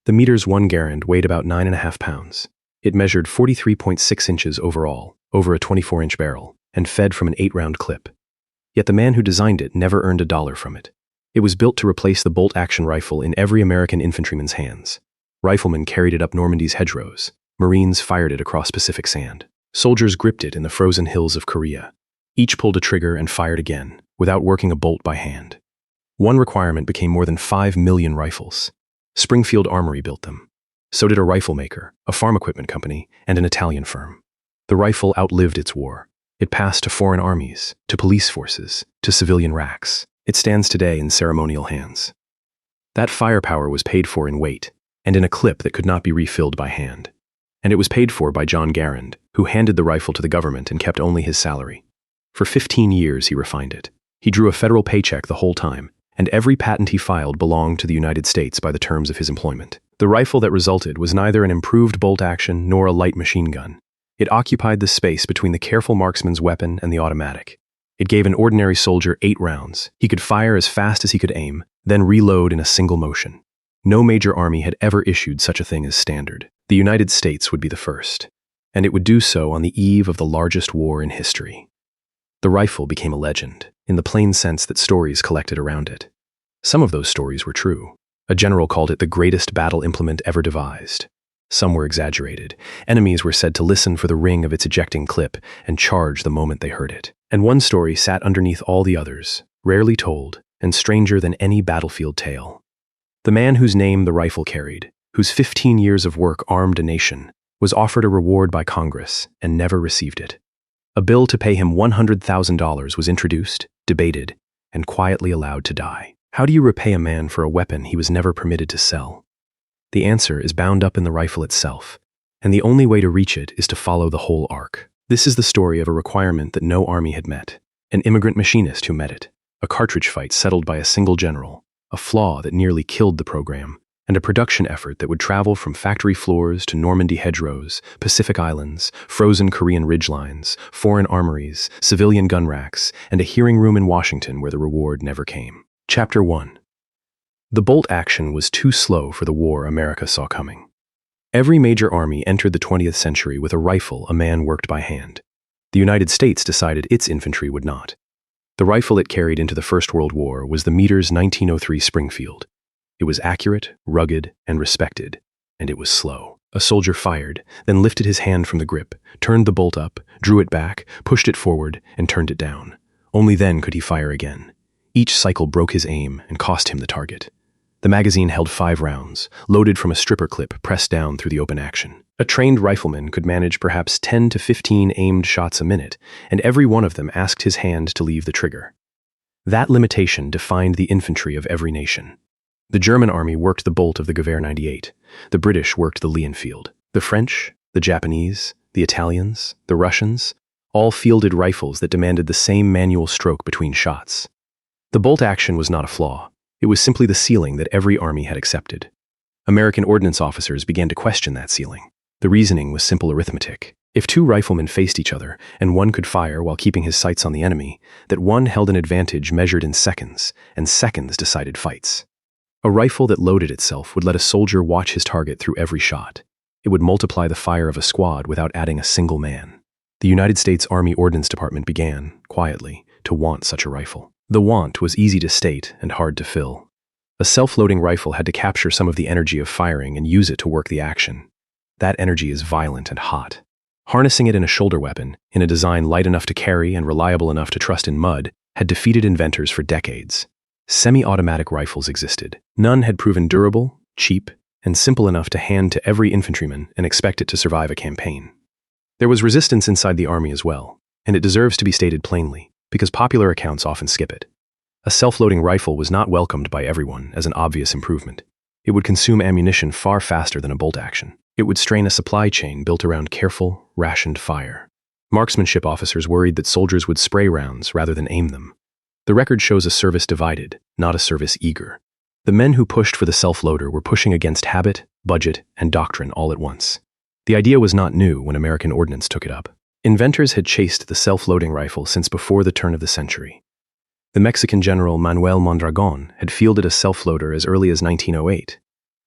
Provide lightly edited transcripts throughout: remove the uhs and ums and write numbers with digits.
The Meter's one Garand weighed about 9.5 pounds. It measured 43.6 inches overall, over a 24-inch barrel, and fed from an 8-round clip. Yet the man who designed it never earned a dollar from it. It was built to replace the bolt-action rifle in every American infantryman's hands. Riflemen carried it up Normandy's hedgerows. Marines fired it across Pacific sand. Soldiers gripped it in the frozen hills of Korea. Each pulled a trigger and fired again, without working a bolt by hand. One requirement became more than 5 million rifles. Springfield Armory built them. So did a rifle maker, a farm equipment company, and an Italian firm. The rifle outlived its war. It passed to foreign armies, to police forces, to civilian racks. It stands today in ceremonial hands. That firepower was paid for in weight, and in a clip that could not be refilled by hand. And it was paid for by John Garand, who handed the rifle to the government and kept only his salary. For 15 years he refined it. He drew a federal paycheck the whole time, and every patent he filed belonged to the United States by the terms of his employment. The rifle that resulted was neither an improved bolt action nor a light machine gun. It occupied the space between the careful marksman's weapon and the automatic. It gave an ordinary soldier 8 rounds. He could fire as fast as he could aim, then reload in a single motion. No major army had ever issued such a thing as standard. The United States would be the first, and it would do so on the eve of the largest war in history. The rifle became a legend, in the plain sense that stories collected around it. Some of those stories were true. A general called it the greatest battle implement ever devised. Some were exaggerated. Enemies were said to listen for the ring of its ejecting clip and charge the moment they heard it. And one story sat underneath all the others, rarely told, and stranger than any battlefield tale. The man whose name the rifle carried, whose 15 years of work armed a nation, was offered a reward by Congress and never received it. A bill to pay him $100,000 was introduced, debated, and quietly allowed to die. How do you repay a man for a weapon he was never permitted to sell? The answer is bound up in the rifle itself, and the only way to reach it is to follow the whole arc. This is the story of a requirement that no army had met, an immigrant machinist who met it, a cartridge fight settled by a single general, a flaw that nearly killed the program, and a production effort that would travel from factory floors to Normandy hedgerows, Pacific Islands, frozen Korean ridgelines, foreign armories, civilian gun racks, and a hearing room in Washington where the reward never came. Chapter 1. The bolt action was too slow for the war America saw coming. Every major army entered the 20th century with a rifle a man worked by hand. The United States decided its infantry would not. The rifle it carried into the First World War was the Meter's 1903 Springfield. It was accurate, rugged, and respected, and it was slow. A soldier fired, then lifted his hand from the grip, turned the bolt up, drew it back, pushed it forward, and turned it down. Only then could he fire again. Each cycle broke his aim and cost him the target. The magazine held 5 rounds, loaded from a stripper clip pressed down through the open action. A trained rifleman could manage perhaps 10 to 15 aimed shots a minute, and every one of them asked his hand to leave the trigger. That limitation defined the infantry of every nation. The German army worked the bolt of the Gewehr 98. The British worked the Leonfield. The French, the Japanese, the Italians, the Russians, all fielded rifles that demanded the same manual stroke between shots. The bolt action was not a flaw. It was simply the ceiling that every army had accepted. American ordnance officers began to question that ceiling. The reasoning was simple arithmetic. If 2 riflemen faced each other, and one could fire while keeping his sights on the enemy, that one held an advantage measured in seconds, and seconds decided fights. A rifle that loaded itself would let a soldier watch his target through every shot. It would multiply the fire of a squad without adding a single man. The United States Army Ordnance Department began, quietly, to want such a rifle. The want was easy to state and hard to fill. A self-loading rifle had to capture some of the energy of firing and use it to work the action. That energy is violent and hot. Harnessing it in a shoulder weapon, in a design light enough to carry and reliable enough to trust in mud, had defeated inventors for decades. Semi-automatic rifles existed. None had proven durable, cheap, and simple enough to hand to every infantryman and expect it to survive a campaign. There was resistance inside the army as well, and it deserves to be stated plainly, because popular accounts often skip it. A self-loading rifle was not welcomed by everyone as an obvious improvement. It would consume ammunition far faster than a bolt action. It would strain a supply chain built around careful, rationed fire. Marksmanship officers worried that soldiers would spray rounds rather than aim them. The record shows a service divided, not a service eager. The men who pushed for the self-loader were pushing against habit, budget, and doctrine all at once. The idea was not new when American ordnance took it up. Inventors had chased the self-loading rifle since before the turn of the century. The Mexican general Manuel Mondragon had fielded a self-loader as early as 1908.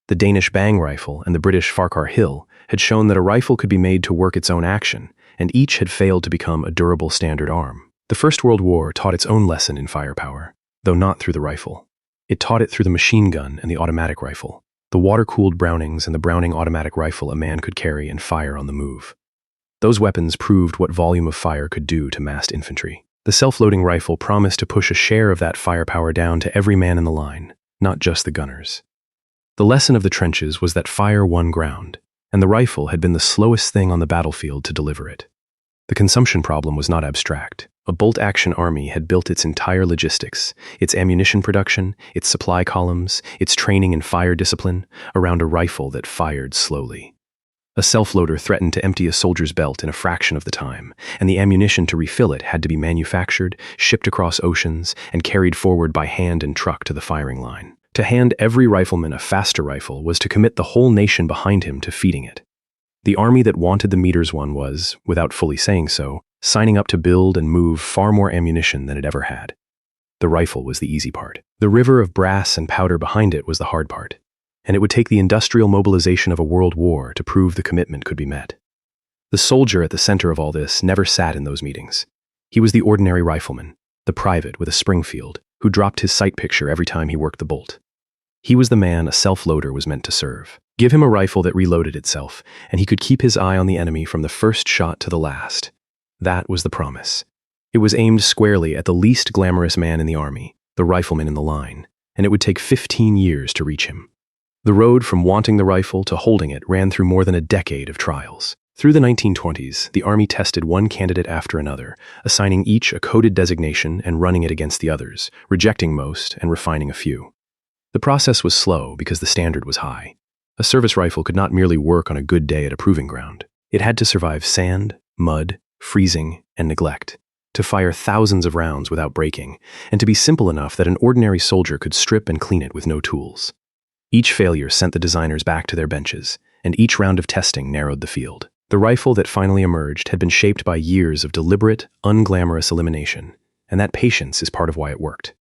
The Danish Bang rifle and the British Farquhar Hill had shown that a rifle could be made to work its own action, and each had failed to become a durable standard arm. The First World War taught its own lesson in firepower, though not through the rifle. It taught it through the machine gun and the automatic rifle, the water-cooled Brownings and the Browning automatic rifle a man could carry and fire on the move. Those weapons proved what volume of fire could do to massed infantry. The self-loading rifle promised to push a share of that firepower down to every man in the line, not just the gunners. The lesson of the trenches was that fire won ground, and the rifle had been the slowest thing on the battlefield to deliver it. The consumption problem was not abstract. A bolt-action army had built its entire logistics, its ammunition production, its supply columns, its training and fire discipline, around a rifle that fired slowly. A self-loader threatened to empty a soldier's belt in a fraction of the time, and the ammunition to refill it had to be manufactured, shipped across oceans, and carried forward by hand and truck to the firing line. To hand every rifleman a faster rifle was to commit the whole nation behind him to feeding it. The army that wanted the meters one was, without fully saying so, signing up to build and move far more ammunition than it ever had. The rifle was the easy part. The river of brass and powder behind it was the hard part, and it would take the industrial mobilization of a world war to prove the commitment could be met. The soldier at the center of all this never sat in those meetings. He was the ordinary rifleman, the private with a Springfield, who dropped his sight picture every time he worked the bolt. He was the man a self-loader was meant to serve. Give him a rifle that reloaded itself, and he could keep his eye on the enemy from the first shot to the last. That was the promise. It was aimed squarely at the least glamorous man in the army, the rifleman in the line, and it would take 15 years to reach him. The road from wanting the rifle to holding it ran through more than a decade of trials. Through the 1920s, the Army tested one candidate after another, assigning each a coded designation and running it against the others, rejecting most and refining a few. The process was slow because the standard was high. A service rifle could not merely work on a good day at a proving ground. It had to survive sand, mud, freezing, and neglect, to fire thousands of rounds without breaking, and to be simple enough that an ordinary soldier could strip and clean it with no tools. Each failure sent the designers back to their benches, and each round of testing narrowed the field. The rifle that finally emerged had been shaped by years of deliberate, unglamorous elimination, and that patience is part of why it worked.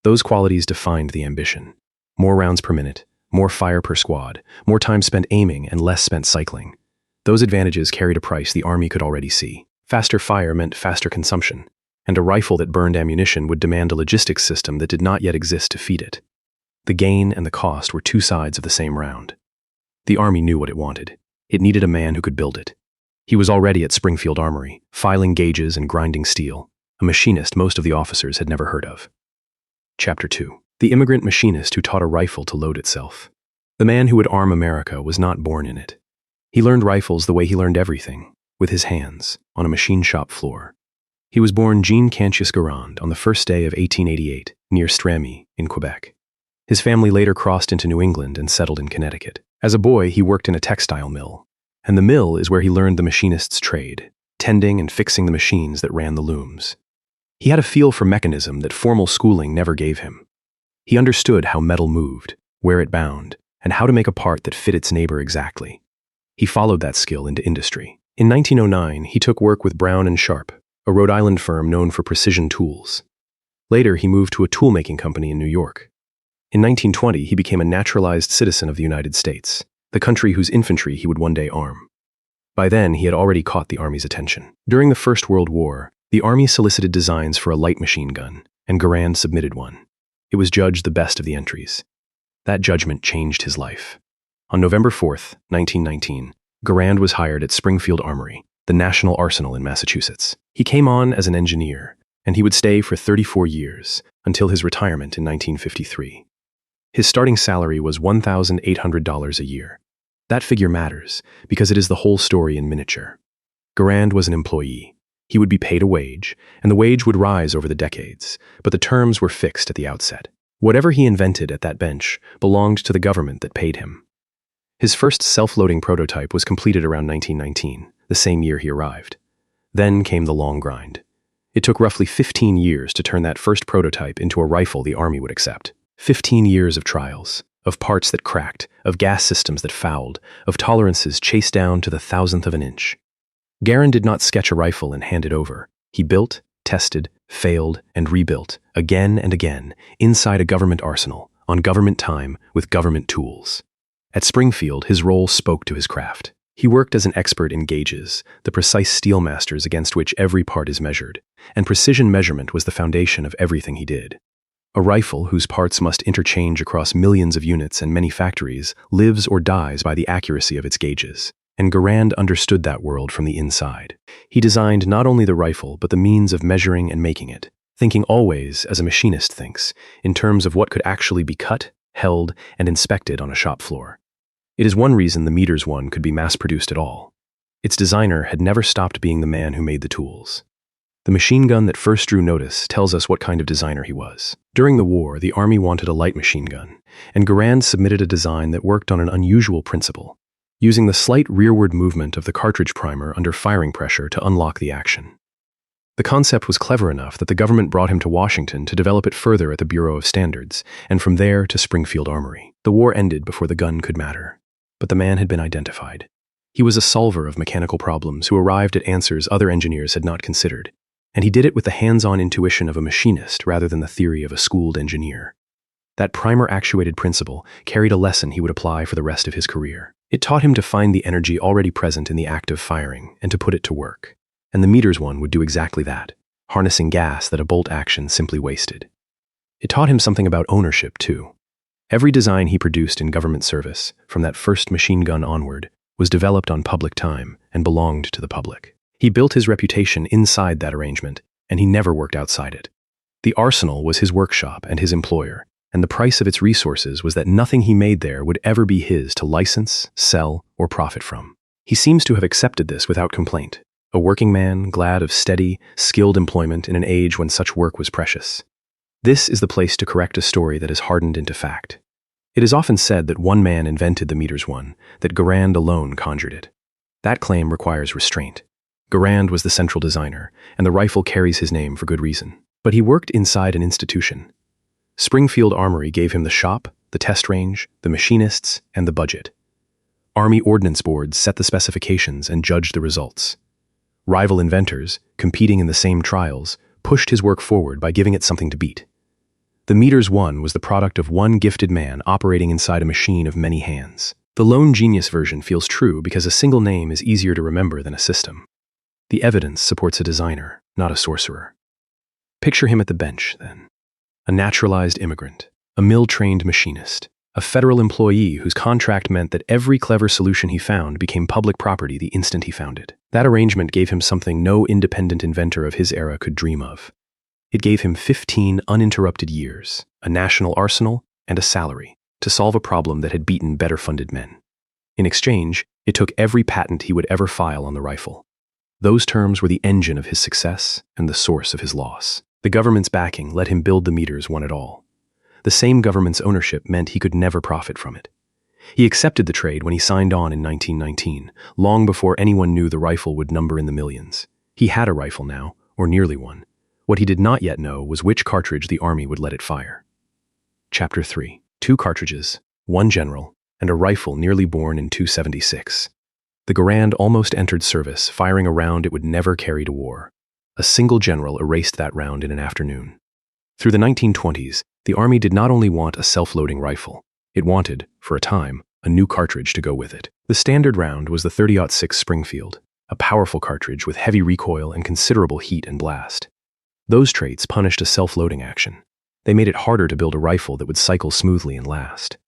Those qualities defined the ambition. More rounds per minute, more fire per squad, more time spent aiming and less spent cycling. Those advantages carried a price the Army could already see. Faster fire meant faster consumption, and a rifle that burned ammunition would demand a logistics system that did not yet exist to feed it. The gain and the cost were two sides of the same round. The Army knew what it wanted. It needed a man who could build it. He was already at Springfield Armory, filing gauges and grinding steel, a machinist most of the officers had never heard of. Chapter 2. The immigrant machinist who taught a rifle to load itself. The man who would arm America was not born in it. He learned rifles the way he learned everything, with his hands, on a machine shop floor. He was born Jean Cantius Garand on the first day of 1888, near Stramy, in Quebec. His family later crossed into New England and settled in Connecticut. As a boy, he worked in a textile mill, and the mill is where he learned the machinist's trade, tending and fixing the machines that ran the looms. He had a feel for mechanism that formal schooling never gave him. He understood how metal moved, where it bound, and how to make a part that fit its neighbor exactly. He followed that skill into industry. In 1909, he took work with Brown & Sharp, a Rhode Island firm known for precision tools. Later, he moved to a tool-making company in New York. In 1920, he became a naturalized citizen of the United States, the country whose infantry he would one day arm. By then, he had already caught the Army's attention. During the First World War, the Army solicited designs for a light machine gun, and Garand submitted one. It was judged the best of the entries. That judgment changed his life. On November 4th, 1919, Garand was hired at Springfield Armory, the National Arsenal in Massachusetts. He came on as an engineer, and he would stay for 34 years, until his retirement in 1953. His starting salary was $1,800 a year. That figure matters, because it is the whole story in miniature. Garand was an employee. He would be paid a wage, and the wage would rise over the decades, but the terms were fixed at the outset. Whatever he invented at that bench belonged to the government that paid him. His first self-loading prototype was completed around 1919, the same year he arrived. Then came the long grind. It took roughly 15 years to turn that first prototype into a rifle the Army would accept. 15 years of trials, of parts that cracked, of gas systems that fouled, of tolerances chased down to the thousandth of an inch. Garand did not sketch a rifle and hand it over. He built, tested, failed, and rebuilt, again and again, inside a government arsenal, on government time, with government tools. At Springfield, his role spoke to his craft. He worked as an expert in gauges, the precise steel masters against which every part is measured, and precision measurement was the foundation of everything he did. A rifle, whose parts must interchange across millions of units and many factories, lives or dies by the accuracy of its gauges, and Garand understood that world from the inside. He designed not only the rifle, but the means of measuring and making it, thinking always, as a machinist thinks, in terms of what could actually be cut, held, and inspected on a shop floor. It is one reason the WWII could be mass-produced at all. Its designer had never stopped being the man who made the tools. The machine gun that first drew notice tells us what kind of designer he was. During the war, the Army wanted a light machine gun, and Garand submitted a design that worked on an unusual principle, using the slight rearward movement of the cartridge primer under firing pressure to unlock the action. The concept was clever enough that the government brought him to Washington to develop it further at the Bureau of Standards, and from there to Springfield Armory. The war ended before the gun could matter, but the man had been identified. He was a solver of mechanical problems who arrived at answers other engineers had not considered, and he did it with the hands-on intuition of a machinist rather than the theory of a schooled engineer. That primer-actuated principle carried a lesson he would apply for the rest of his career. It taught him to find the energy already present in the act of firing and to put it to work. And the WWII would do exactly that, harnessing gas that a bolt action simply wasted. It taught him something about ownership, too. Every design he produced in government service, from that first machine gun onward, was developed on public time and belonged to the public. He built his reputation inside that arrangement, and he never worked outside it. The arsenal was his workshop and his employer, and the price of its resources was that nothing he made there would ever be his to license, sell, or profit from. He seems to have accepted this without complaint. A working man, glad of steady, skilled employment in an age when such work was precious. This is the place to correct a story that is hardened into fact. It is often said that one man invented the WWII, that Garand alone conjured it. That claim requires restraint. Garand was the central designer, and the rifle carries his name for good reason. But he worked inside an institution. Springfield Armory gave him the shop, the test range, the machinists, and the budget. Army ordnance boards set the specifications and judged the results. Rival inventors, competing in the same trials, pushed his work forward by giving it something to beat. The WWII was the product of one gifted man operating inside a machine of many hands. The lone genius version feels true because a single name is easier to remember than a system. The evidence supports a designer, not a sorcerer. Picture him at the bench, then. A naturalized immigrant, a mill-trained machinist, a federal employee whose contract meant that every clever solution he found became public property the instant he found it. That arrangement gave him something no independent inventor of his era could dream of. It gave him 15 uninterrupted years, a national arsenal, and a salary to solve a problem that had beaten better-funded men. In exchange, it took every patent he would ever file on the rifle. Those terms were the engine of his success and the source of his loss. The government's backing let him build the WWII at all. The same government's ownership meant he could never profit from it. He accepted the trade when he signed on in 1919, long before anyone knew the rifle would number in the millions. He had a rifle now, or nearly one. What he did not yet know was which cartridge the Army would let it fire. Chapter 3. 2 cartridges, 1 general, and a rifle nearly born in 276. The Garand almost entered service, firing a round it would never carry to war. A single general erased that round in an afternoon. Through the 1920s, the Army did not only want a self-loading rifle, it wanted, for a time, a new cartridge to go with it. The standard round was the .30-06 Springfield, a powerful cartridge with heavy recoil and considerable heat and blast. Those traits punished a self-loading action. They made it harder to build a rifle that would cycle smoothly and last.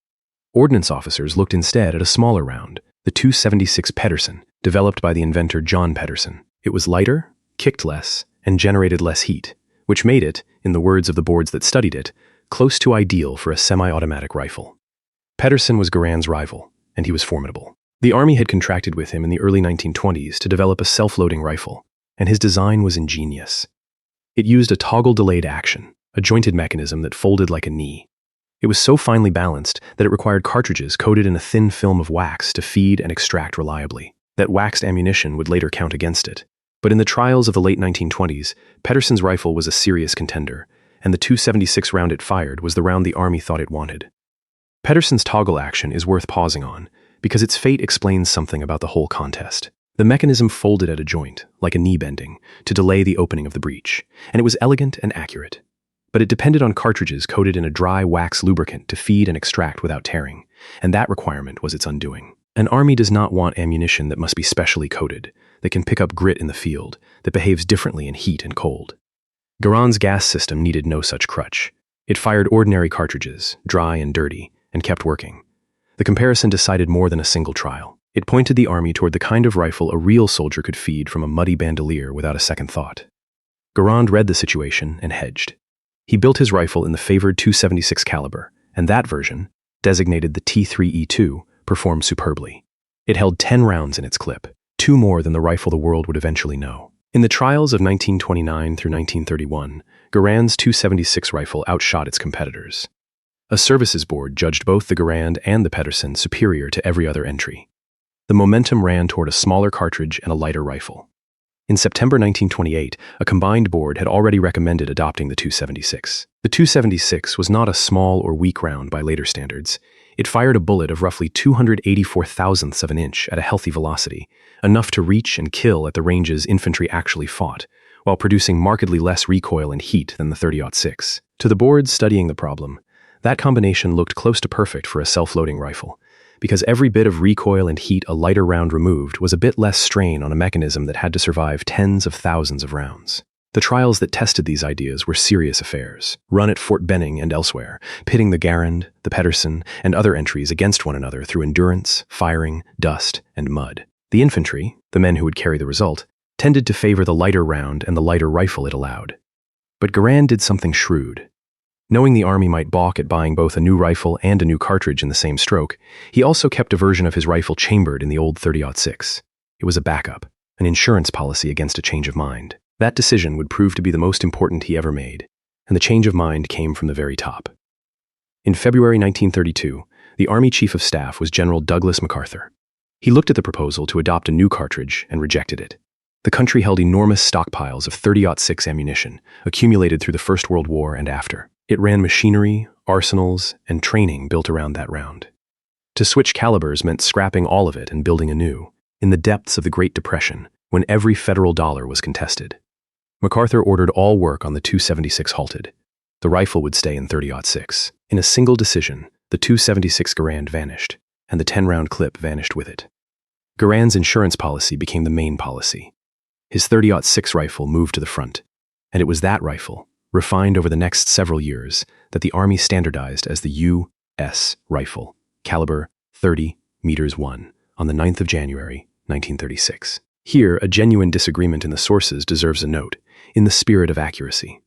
Ordnance officers looked instead at a smaller round, the .276 Pedersen, developed by the inventor John Pedersen. It was lighter, kicked less, and generated less heat, which made it, in the words of the boards that studied it, close to ideal for a semi-automatic rifle. Pedersen was Garand's rival, and he was formidable. The Army had contracted with him in the early 1920s to develop a self-loading rifle, and his design was ingenious. It used a toggle-delayed action, a jointed mechanism that folded like a knee. It was so finely balanced that it required cartridges coated in a thin film of wax to feed and extract reliably. That waxed ammunition would later count against it. But in the trials of the late 1920s, Pedersen's rifle was a serious contender, and the .276 round it fired was the round the Army thought it wanted. Pedersen's toggle action is worth pausing on, because its fate explains something about the whole contest. The mechanism folded at a joint, like a knee bending, to delay the opening of the breech, and it was elegant and accurate. But it depended on cartridges coated in a dry wax lubricant to feed and extract without tearing, and that requirement was its undoing. An army does not want ammunition that must be specially coated, that can pick up grit in the field, that behaves differently in heat and cold. Garand's gas system needed no such crutch. It fired ordinary cartridges, dry and dirty, and kept working. The comparison decided more than a single trial. It pointed the army toward the kind of rifle a real soldier could feed from a muddy bandolier without a second thought. Garand read the situation and hedged. He built his rifle in the favored .276 caliber, and that version, designated the T3E2, performed superbly. It held 10 rounds in its clip, 2 more than the rifle the world would eventually know. In the trials of 1929 through 1931, Garand's .276 rifle outshot its competitors. A services board judged both the Garand and the Pedersen superior to every other entry. The momentum ran toward a smaller cartridge and a lighter rifle. In September 1928, a combined board had already recommended adopting the .276. The .276 was not a small or weak round by later standards. It fired a bullet of roughly 284 thousandths of an inch at a healthy velocity, enough to reach and kill at the ranges infantry actually fought, while producing markedly less recoil and heat than the .30-06. To the boards studying the problem, that combination looked close to perfect for a self-loading rifle, because every bit of recoil and heat a lighter round removed was a bit less strain on a mechanism that had to survive tens of thousands of rounds. The trials that tested these ideas were serious affairs, run at Fort Benning and elsewhere, pitting the Garand, the Pedersen, and other entries against one another through endurance, firing, dust, and mud. The infantry, the men who would carry the result, tended to favor the lighter round and the lighter rifle it allowed. But Garand did something shrewd. Knowing the army might balk at buying both a new rifle and a new cartridge in the same stroke, he also kept a version of his rifle chambered in the old .30-06. It was a backup, an insurance policy against a change of mind. That decision would prove to be the most important he ever made, and the change of mind came from the very top. In February 1932, the Army Chief of Staff was General Douglas MacArthur. He looked at the proposal to adopt a new cartridge and rejected it. The country held enormous stockpiles of .30-06 ammunition, accumulated through the First World War and after. It ran machinery, arsenals, and training built around that round. To switch calibers meant scrapping all of it and building anew, in the depths of the Great Depression, when every federal dollar was contested. MacArthur ordered all work on the .276 halted. The rifle would stay in .30-06. In a single decision, the .276 Garand vanished, and the 10-round clip vanished with it. Garand's insurance policy became the main policy. His .30-06 rifle moved to the front, and it was that rifle, refined over the next several years, that the Army standardized as the U.S. rifle, caliber 30 meters 1, on the 9th of January, 1936. Here, a genuine disagreement in the sources deserves a note, in the spirit of accuracy.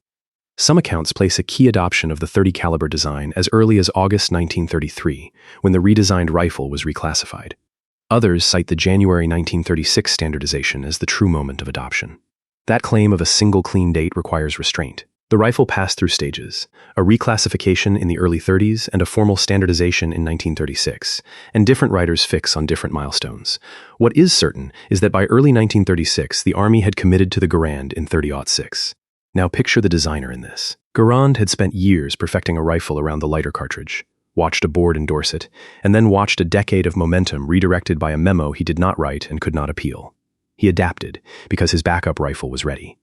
Some accounts place a key adoption of the 30 caliber design as early as August 1933, when the redesigned rifle was reclassified. Others cite the January 1936 standardization as the true moment of adoption. That claim of a single clean date requires restraint. The rifle passed through stages, a reclassification in the early 30s and a formal standardization in 1936, and different writers fix on different milestones. What is certain is that by early 1936, the Army had committed to the Garand in .30-06. Now picture the designer in this. Garand had spent years perfecting a rifle around the lighter cartridge, watched a board endorse it, and then watched a decade of momentum redirected by a memo he did not write and could not appeal. He adapted, because his backup rifle was ready.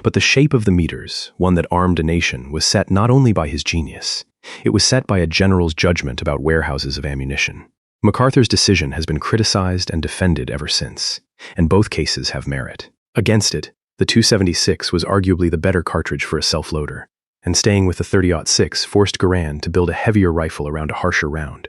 But the shape of the meters, one that armed a nation, was set not only by his genius, it was set by a general's judgment about warehouses of ammunition. MacArthur's decision has been criticized and defended ever since, and both cases have merit. Against it, the .276 was arguably the better cartridge for a self-loader, and staying with the .30-06 forced Garand to build a heavier rifle around a harsher round.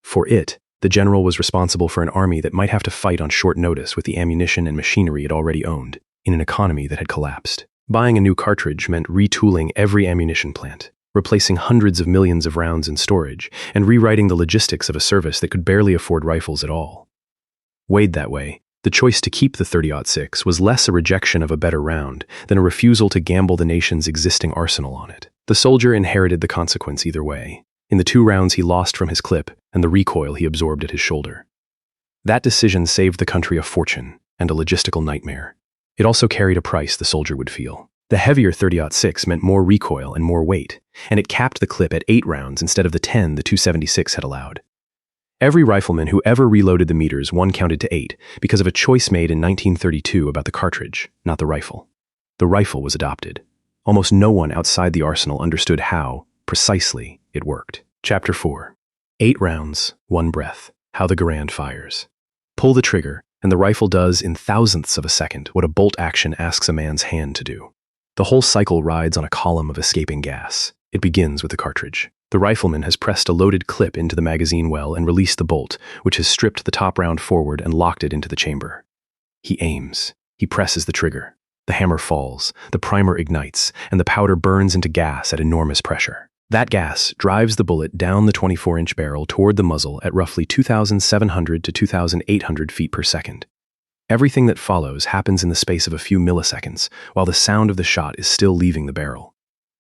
For it, the general was responsible for an army that might have to fight on short notice with the ammunition and machinery it already owned, in an economy that had collapsed. Buying a new cartridge meant retooling every ammunition plant, replacing hundreds of millions of rounds in storage, and rewriting the logistics of a service that could barely afford rifles at all. Weighed that way, the choice to keep the .30-06 was less a rejection of a better round than a refusal to gamble the nation's existing arsenal on it. The soldier inherited the consequence either way, in the 2 rounds he lost from his clip and the recoil he absorbed at his shoulder. That decision saved the country a fortune and a logistical nightmare. It also carried a price the soldier would feel. The heavier .30-06 meant more recoil and more weight, and it capped the clip at 8 rounds instead of the 10 the .276 had allowed. Every rifleman who ever reloaded the meters counted to 8 because of a choice made in 1932 about the cartridge, not the rifle. The rifle was adopted. Almost no one outside the arsenal understood how, precisely, it worked. Chapter 4. 8 rounds, 1 breath. How the Garand fires. Pull the trigger, and the rifle does in thousandths of a second what a bolt action asks a man's hand to do. The whole cycle rides on a column of escaping gas. It begins with the cartridge. The rifleman has pressed a loaded clip into the magazine well and released the bolt, which has stripped the top round forward and locked it into the chamber. He aims. He presses the trigger. The hammer falls, the primer ignites, and the powder burns into gas at enormous pressure. That gas drives the bullet down the 24-inch barrel toward the muzzle at roughly 2,700 to 2,800 feet per second. Everything that follows happens in the space of a few milliseconds, while the sound of the shot is still leaving the barrel.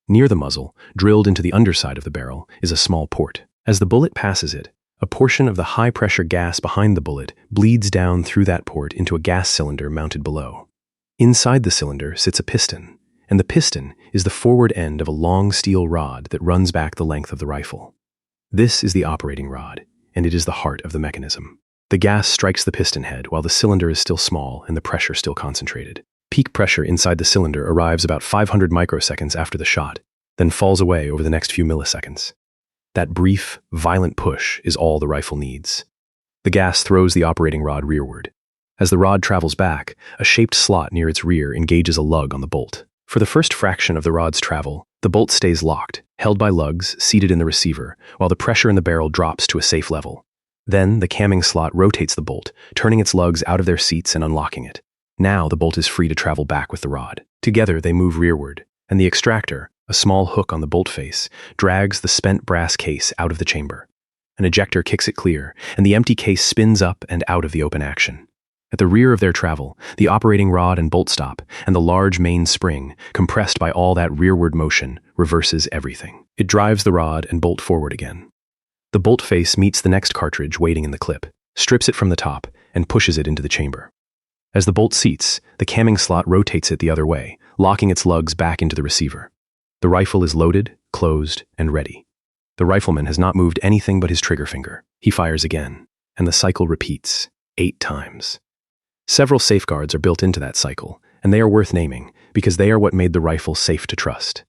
Near the muzzle, drilled into the underside of the barrel, is a small port. As the bullet passes it, a portion of the high-pressure gas behind the bullet bleeds down through that port into a gas cylinder mounted below. Inside the cylinder sits a piston, and the piston is the forward end of a long steel rod that runs back the length of the rifle. This is the operating rod, and it is the heart of the mechanism. The gas strikes the piston head while the cylinder is still small and the pressure still concentrated. Peak pressure inside the cylinder arrives about 500 microseconds after the shot, then falls away over the next few milliseconds. That brief, violent push is all the rifle needs. The gas throws the operating rod rearward. As the rod travels back, a shaped slot near its rear engages a lug on the bolt. For the first fraction of the rod's travel, the bolt stays locked, held by lugs seated in the receiver, while the pressure in the barrel drops to a safe level. Then, the camming slot rotates the bolt, turning its lugs out of their seats and unlocking it. Now, the bolt is free to travel back with the rod. Together, they move rearward, and the extractor, a small hook on the bolt face, drags the spent brass case out of the chamber. An ejector kicks it clear, and the empty case spins up and out of the open action. At the rear of their travel, the operating rod and bolt stop, and the large main spring, compressed by all that rearward motion, reverses everything. It drives the rod and bolt forward again. The bolt face meets the next cartridge waiting in the clip, strips it from the top, and pushes it into the chamber. As the bolt seats, the camming slot rotates it the other way, locking its lugs back into the receiver. The rifle is loaded, closed, and ready. The rifleman has not moved anything but his trigger finger. He fires again, and the cycle repeats, 8 times. Several safeguards are built into that cycle, and they are worth naming because they are what made the rifle safe to trust.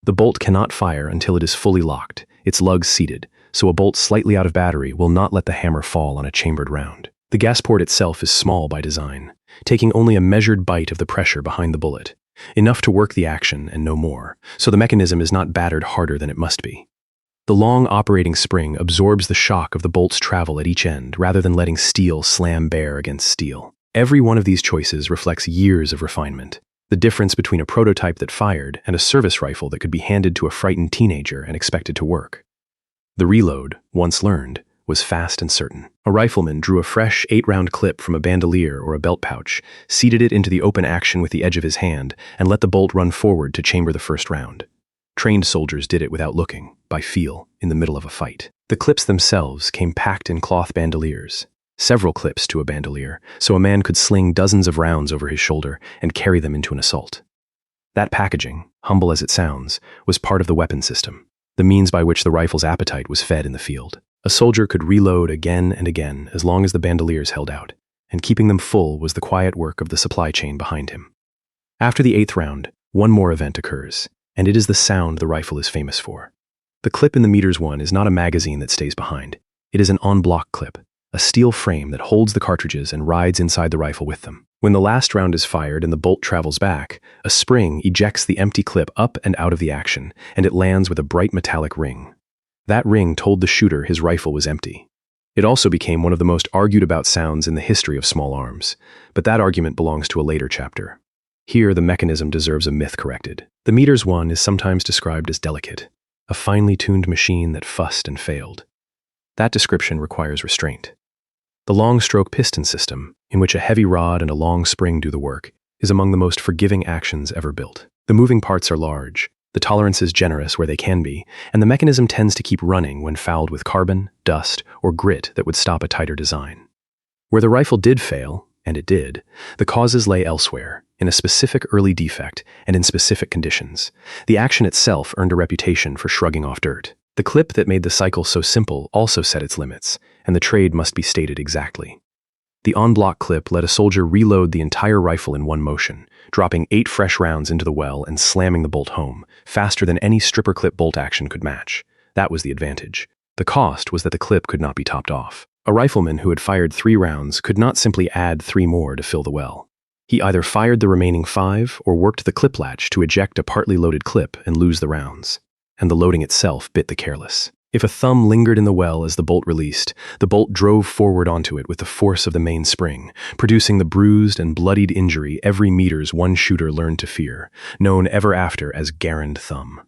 The bolt cannot fire until it is fully locked, its lugs seated, so a bolt slightly out of battery will not let the hammer fall on a chambered round. The gas port itself is small by design, taking only a measured bite of the pressure behind the bullet, enough to work the action and no more, so the mechanism is not battered harder than it must be. The long operating spring absorbs the shock of the bolt's travel at each end rather than letting steel slam bare against steel. Every one of these choices reflects years of refinement, the difference between a prototype that fired and a service rifle that could be handed to a frightened teenager and expected to work. The reload, once learned, was fast and certain. A rifleman drew a fresh 8-round clip from a bandolier or a belt pouch, seated it into the open action with the edge of his hand, and let the bolt run forward to chamber the first round. Trained soldiers did it without looking, by feel, in the middle of a fight. The clips themselves came packed in cloth bandoliers, several clips to a bandolier, so a man could sling dozens of rounds over his shoulder and carry them into an assault. That packaging, humble as it sounds, was part of the weapon system, the means by which the rifle's appetite was fed in the field. A soldier could reload again and again as long as the bandoliers held out, and keeping them full was the quiet work of the supply chain behind him. After the 8th round, one more event occurs, and it is the sound the rifle is famous for. The clip in the WWII is not a magazine that stays behind. It is an en-bloc clip, a steel frame that holds the cartridges and rides inside the rifle with them. When the last round is fired and the bolt travels back, a spring ejects the empty clip up and out of the action, and it lands with a bright metallic ring. That ring told the shooter his rifle was empty. It also became one of the most argued about sounds in the history of small arms, but that argument belongs to a later chapter. Here, the mechanism deserves a myth corrected. The WWII is sometimes described as delicate, a finely tuned machine that fussed and failed. That description requires restraint. The long-stroke piston system, in which a heavy rod and a long spring do the work, is among the most forgiving actions ever built. The moving parts are large, the tolerance is generous where they can be, and the mechanism tends to keep running when fouled with carbon, dust, or grit that would stop a tighter design. Where the rifle did fail, and it did, the causes lay elsewhere, in a specific early defect and in specific conditions. The action itself earned a reputation for shrugging off dirt. The clip that made the cycle so simple also set its limits, and the trade must be stated exactly. The en-bloc clip let a soldier reload the entire rifle in one motion, dropping 8 fresh rounds into the well and slamming the bolt home, faster than any stripper clip bolt action could match. That was the advantage. The cost was that the clip could not be topped off. A rifleman who had fired 3 rounds could not simply add 3 more to fill the well. He either fired the remaining 5 or worked the clip latch to eject a partly loaded clip and lose the rounds. And the loading itself bit the careless. If a thumb lingered in the well as the bolt released, the bolt drove forward onto it with the force of the main spring, producing the bruised and bloodied injury every meter's one shooter learned to fear, known ever after as Garand thumb.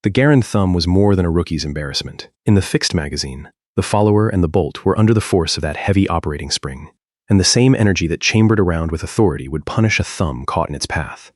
The Garand thumb was more than a rookie's embarrassment. In the fixed magazine, the follower and the bolt were under the force of that heavy operating spring, and the same energy that chambered around with authority would punish a thumb caught in its path.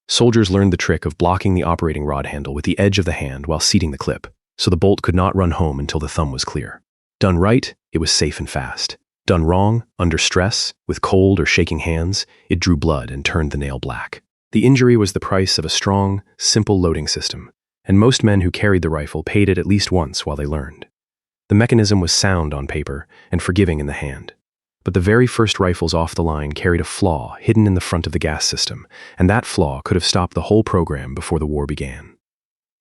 Soldiers learned the trick of blocking the operating rod handle with the edge of the hand while seating the clip, so the bolt could not run home until the thumb was clear. Done right, it was safe and fast. Done wrong, under stress, with cold or shaking hands, it drew blood and turned the nail black. The injury was the price of a strong, simple loading system, and most men who carried the rifle paid it at least once while they learned. The mechanism was sound on paper and forgiving in the hand. But the very first rifles off the line carried a flaw hidden in the front of the gas system, and that flaw could have stopped the whole program before the war began.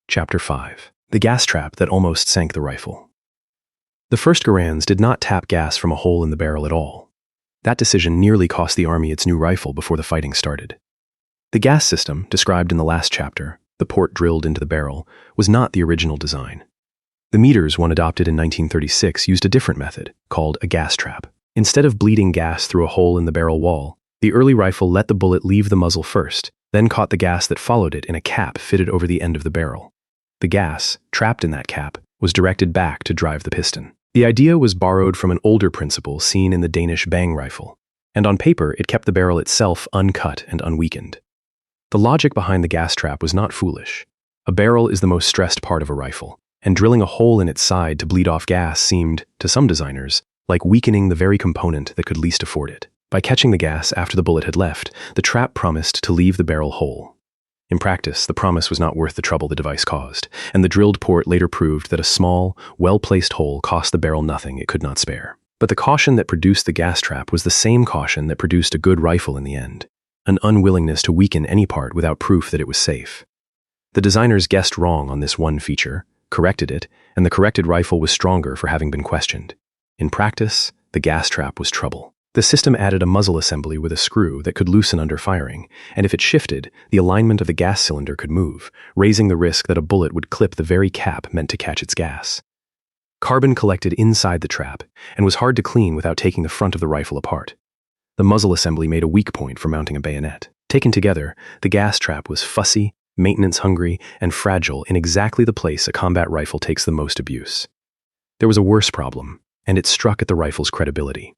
Chapter 5. The gas trap that almost sank the rifle. The first Garands did not tap gas from a hole in the barrel at all. That decision nearly cost the Army its new rifle before the fighting started. The gas system, described in the last chapter, the port drilled into the barrel, was not the original design. The meters one adopted in 1936 used a different method, called a gas trap. Instead of bleeding gas through a hole in the barrel wall, the early rifle let the bullet leave the muzzle first, then caught the gas that followed it in a cap fitted over the end of the barrel. The gas, trapped in that cap, was directed back to drive the piston. The idea was borrowed from an older principle seen in the Danish Bang rifle, and on paper it kept the barrel itself uncut and unweakened. The logic behind the gas trap was not foolish. A barrel is the most stressed part of a rifle, and drilling a hole in its side to bleed off gas seemed, to some designers, like weakening the very component that could least afford it. By catching the gas after the bullet had left, the trap promised to leave the barrel whole. In practice, the promise was not worth the trouble the device caused, and the drilled port later proved that a small, well-placed hole cost the barrel nothing it could not spare. But the caution that produced the gas trap was the same caution that produced a good rifle in the end, an unwillingness to weaken any part without proof that it was safe. The designers guessed wrong on this one feature, corrected it, and the corrected rifle was stronger for having been questioned. In practice, the gas trap was trouble. The system added a muzzle assembly with a screw that could loosen under firing, and if it shifted, the alignment of the gas cylinder could move, raising the risk that a bullet would clip the very cap meant to catch its gas. Carbon collected inside the trap, and was hard to clean without taking the front of the rifle apart. The muzzle assembly made a weak point for mounting a bayonet. Taken together, the gas trap was fussy, maintenance-hungry, and fragile in exactly the place a combat rifle takes the most abuse. There was a worse problem, and it struck at the rifle's credibility.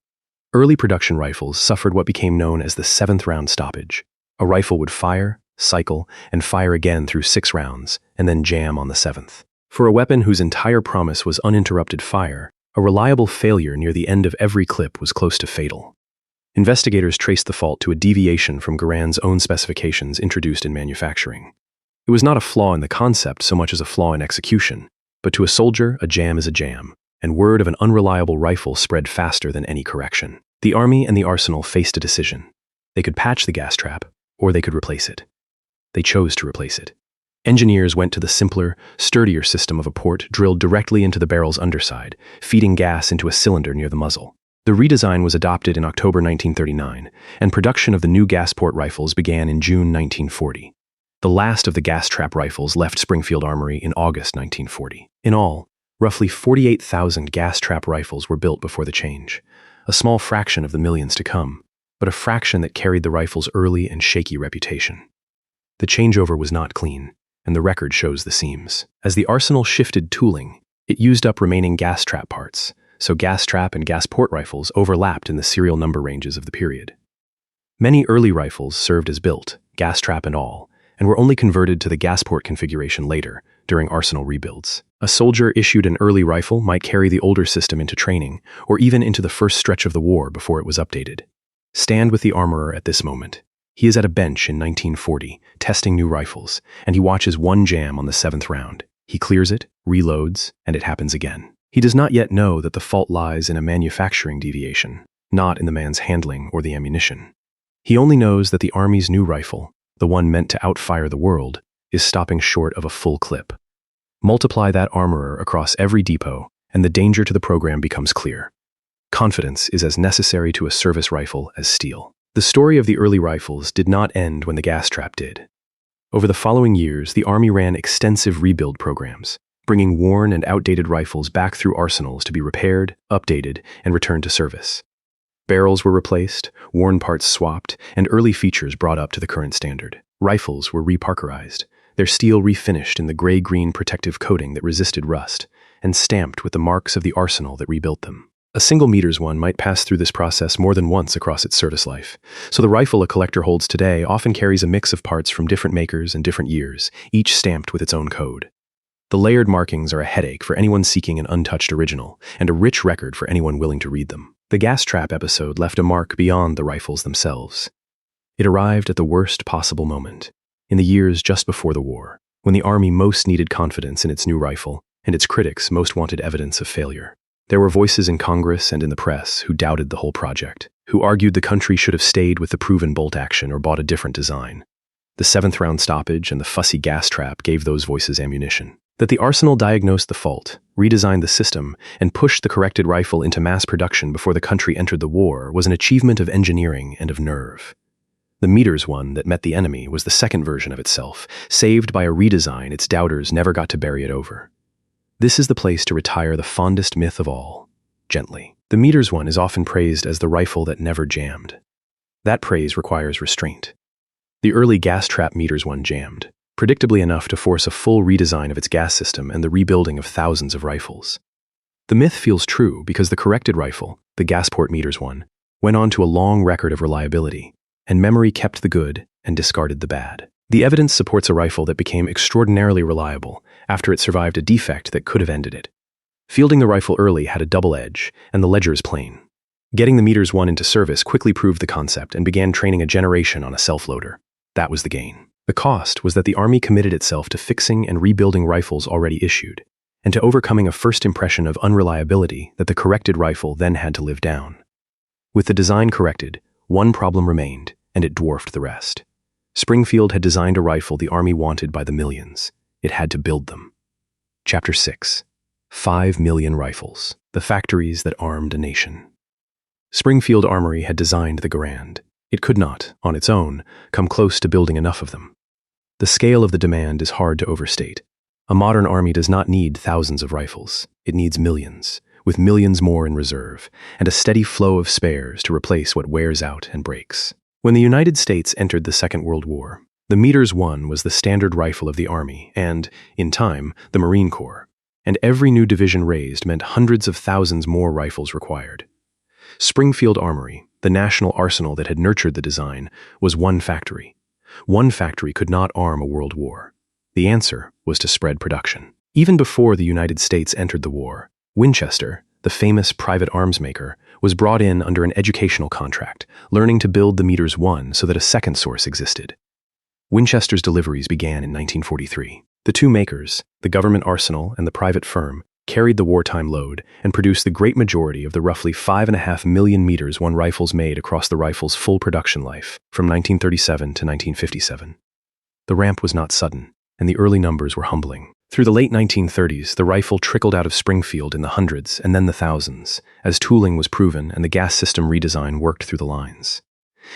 Early production rifles suffered what became known as the 7th round stoppage. A rifle would fire, cycle, and fire again through 6 rounds, and then jam on the 7th. For a weapon whose entire promise was uninterrupted fire, a reliable failure near the end of every clip was close to fatal. Investigators traced the fault to a deviation from Garand's own specifications introduced in manufacturing. It was not a flaw in the concept so much as a flaw in execution, but to a soldier, a jam is a jam, and word of an unreliable rifle spread faster than any correction. The Army and the arsenal faced a decision. They could patch the gas trap, or they could replace it. They chose to replace it. Engineers went to the simpler, sturdier system of a port drilled directly into the barrel's underside, feeding gas into a cylinder near the muzzle. The redesign was adopted in October 1939, and production of the new gas port rifles began in June 1940. The last of the gas trap rifles left Springfield Armory in August 1940. In all, roughly 48,000 gas trap rifles were built before the change, a small fraction of the millions to come, but a fraction that carried the rifle's early and shaky reputation. The changeover was not clean, and the record shows the seams. As the arsenal shifted tooling, it used up remaining gas trap parts, so gas trap and gas port rifles overlapped in the serial number ranges of the period. Many early rifles served as built, gas trap and all, and were only converted to the gas port configuration later, during arsenal rebuilds. A soldier issued an early rifle might carry the older system into training, or even into the first stretch of the war before it was updated. Stand with the armorer at this moment. He is at a bench in 1940, testing new rifles, and he watches one jam on the 7th round. He clears it, reloads, and it happens again. He does not yet know that the fault lies in a manufacturing deviation, not in the man's handling or the ammunition. He only knows that the Army's new rifle, the one meant to outfire the world, is stopping short of a full clip. Multiply that armorer across every depot, and the danger to the program becomes clear. Confidence is as necessary to a service rifle as steel. The story of the early rifles did not end when the gas trap did. Over the following years, the Army ran extensive rebuild programs, bringing worn and outdated rifles back through arsenals to be repaired, updated, and returned to service. Barrels were replaced, worn parts swapped, and early features brought up to the current standard. Rifles were reparkerized, their steel refinished in the gray-green protective coating that resisted rust, and stamped with the marks of the arsenal that rebuilt them. A single WWII might pass through this process more than once across its service life, so the rifle a collector holds today often carries a mix of parts from different makers and different years, each stamped with its own code. The layered markings are a headache for anyone seeking an untouched original, and a rich record for anyone willing to read them. The gas trap episode left a mark beyond the rifles themselves. It arrived at the worst possible moment, in the years just before the war, when the Army most needed confidence in its new rifle, and its critics most wanted evidence of failure. There were voices in Congress and in the press who doubted the whole project, who argued the country should have stayed with the proven bolt action or bought a different design. The 7th round stoppage and the fussy gas trap gave those voices ammunition. That the arsenal diagnosed the fault, redesigned the system, and pushed the corrected rifle into mass production before the country entered the war was an achievement of engineering and of nerve. The WWII that met the enemy was the second version of itself, saved by a redesign its doubters never got to bury it over. This is the place to retire the fondest myth of all, gently. The WWII is often praised as the rifle that never jammed. That praise requires restraint. The early gas trap WWII jammed, predictably enough to force a full redesign of its gas system and the rebuilding of thousands of rifles. The myth feels true because the corrected rifle, the Gasport WWII, went on to a long record of reliability, and memory kept the good and discarded the bad. The evidence supports a rifle that became extraordinarily reliable after it survived a defect that could have ended it. Fielding the rifle early had a double edge, and the ledger is plain. Getting the WWII into service quickly proved the concept and began training a generation on a self-loader. That was the gain. The cost was that the Army committed itself to fixing and rebuilding rifles already issued, and to overcoming a first impression of unreliability that the corrected rifle then had to live down. With the design corrected, one problem remained, and it dwarfed the rest. Springfield had designed a rifle the Army wanted by the millions. It had to build them. Chapter 6. 5 million rifles, the factories that armed a nation. Springfield Armory had designed the Garand. It could not, on its own, come close to building enough of them. The scale of the demand is hard to overstate. A modern army does not need thousands of rifles. It needs millions, with millions more in reserve, and a steady flow of spares to replace what wears out and breaks. When the United States entered the Second World War, the WWII was the standard rifle of the Army and, in time, the Marine Corps, and every new division raised meant hundreds of thousands more rifles required. Springfield Armory, the national arsenal that had nurtured the design, was one factory. One factory could not arm a world war. The answer was to spread production. Even before the United States entered the war, Winchester, the famous private arms maker, was brought in under an educational contract, learning to build the WWII so that a second source existed. Winchester's deliveries began in 1943. The two makers, the government arsenal and the private firm, carried the wartime load and produced the great majority of the roughly 5.5 million WWII rifles made across the rifle's full production life, from 1937 to 1957. The ramp was not sudden, and the early numbers were humbling. Through the late 1930s, the rifle trickled out of Springfield in the hundreds and then the thousands, as tooling was proven and the gas system redesign worked through the lines.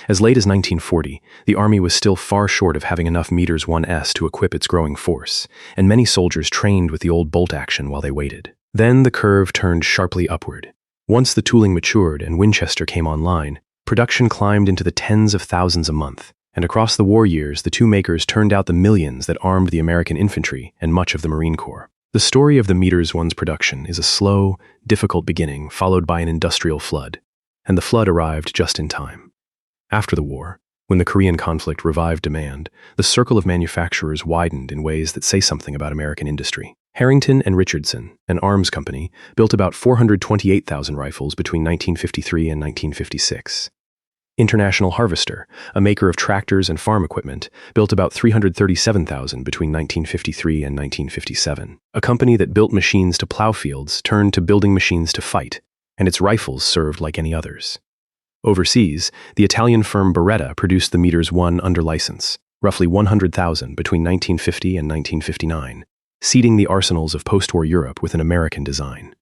As late as 1940, the Army was still far short of having enough WWIs to equip its growing force, and many soldiers trained with the old bolt action while they waited. Then the curve turned sharply upward. Once the tooling matured and Winchester came online, production climbed into the tens of thousands a month, and across the war years the two makers turned out the millions that armed the American infantry and much of the Marine Corps. The story of the WWI's production is a slow, difficult beginning followed by an industrial flood, and the flood arrived just in time. After the war, when the Korean conflict revived demand, the circle of manufacturers widened in ways that say something about American industry. Harrington and Richardson, an arms company, built about 428,000 rifles between 1953 and 1956. International Harvester, a maker of tractors and farm equipment, built about 337,000 between 1953 and 1957. A company that built machines to plow fields turned to building machines to fight, and its rifles served like any others. Overseas, the Italian firm Beretta produced the WWII under license, roughly 100,000 between 1950 and 1959, seeding the arsenals of post-war Europe with an American design.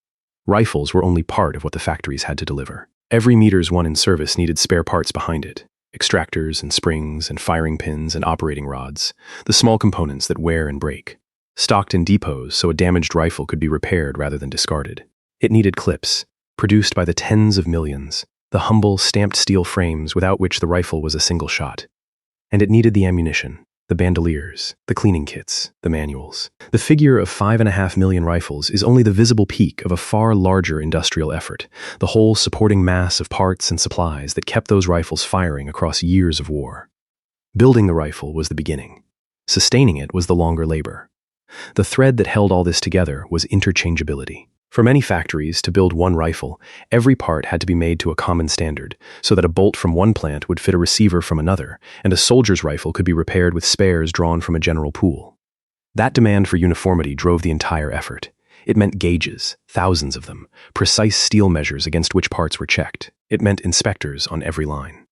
Rifles were only part of what the factories had to deliver. Every Meters 1 in service needed spare parts behind it. Extractors and springs and firing pins and operating rods, the small components that wear and break. Stocked in depots so a damaged rifle could be repaired rather than discarded. It needed clips, produced by the tens of millions, the humble stamped steel frames without which the rifle was a single shot. And it needed the ammunition, the bandoliers, the cleaning kits, the manuals. The figure of 5.5 million rifles is only the visible peak of a far larger industrial effort, the whole supporting mass of parts and supplies that kept those rifles firing across years of war. Building the rifle was the beginning. Sustaining it was the longer labor. The thread that held all this together was interchangeability. For many factories, to build one rifle, every part had to be made to a common standard, so that a bolt from one plant would fit a receiver from another, and a soldier's rifle could be repaired with spares drawn from a general pool. That demand for uniformity drove the entire effort. It meant gauges, thousands of them, precise steel measures against which parts were checked. It meant inspectors on every line.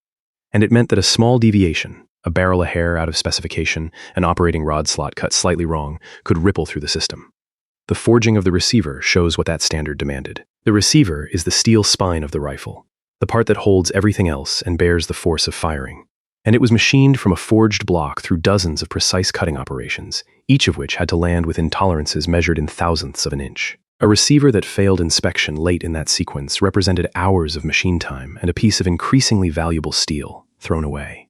And it meant that a small deviation, a barrel a hair out of specification, an operating rod slot cut slightly wrong, could ripple through the system. The forging of the receiver shows what that standard demanded. The receiver is the steel spine of the rifle, the part that holds everything else and bears the force of firing. And it was machined from a forged block through dozens of precise cutting operations, each of which had to land within tolerances measured in thousandths of an inch. A receiver that failed inspection late in that sequence represented hours of machine time and a piece of increasingly valuable steel thrown away.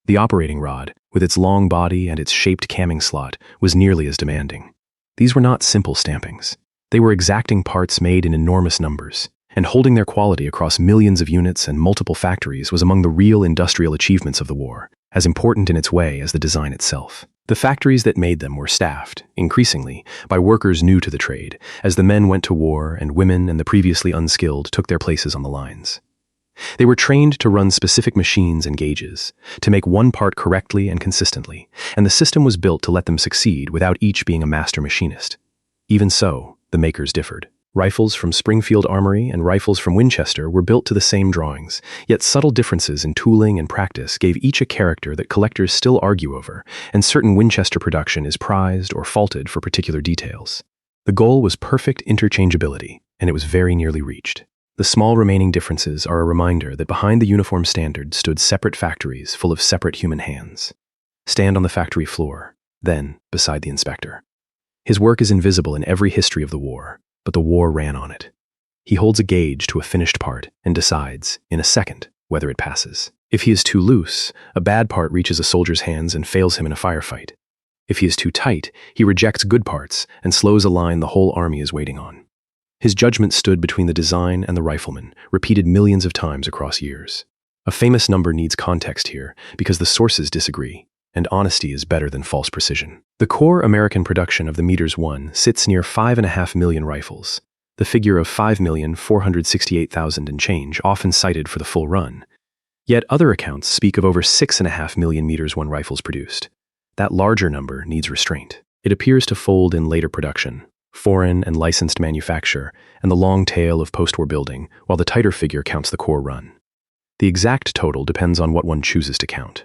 The operating rod, with its long body and its shaped camming slot, was nearly as demanding. These were not simple stampings. They were exacting parts made in enormous numbers, and holding their quality across millions of units and multiple factories was among the real industrial achievements of the war, as important in its way as the design itself. The factories that made them were staffed, increasingly, by workers new to the trade, as the men went to war and women and the previously unskilled took their places on the lines. They were trained to run specific machines and gauges, to make one part correctly and consistently, and the system was built to let them succeed without each being a master machinist. Even so, the makers differed. Rifles from Springfield Armory and rifles from Winchester were built to the same drawings, yet subtle differences in tooling and practice gave each a character that collectors still argue over, and certain Winchester production is prized or faulted for particular details. The goal was perfect interchangeability, and it was very nearly reached. The small remaining differences are a reminder that behind the uniform standard stood separate factories full of separate human hands. Stand on the factory floor, then beside the inspector. His work is invisible in every history of the war, but the war ran on it. He holds a gauge to a finished part and decides, in a second, whether it passes. If he is too loose, a bad part reaches a soldier's hands and fails him in a firefight. If he is too tight, he rejects good parts and slows a line the whole army is waiting on. His judgment stood between the design and the rifleman, repeated millions of times across years. A famous number needs context here because the sources disagree, and honesty is better than false precision. The core American production of the Meters 1 sits near 5.5 million rifles, the figure of 5,468,000 and change often cited for the full run. Yet other accounts speak of over 6.5 million Meters 1 rifles produced. That larger number needs restraint. It appears to fold in later production, foreign and licensed manufacture, and the long tail of post-war building, while the tighter figure counts the core run. The exact total depends on what one chooses to count.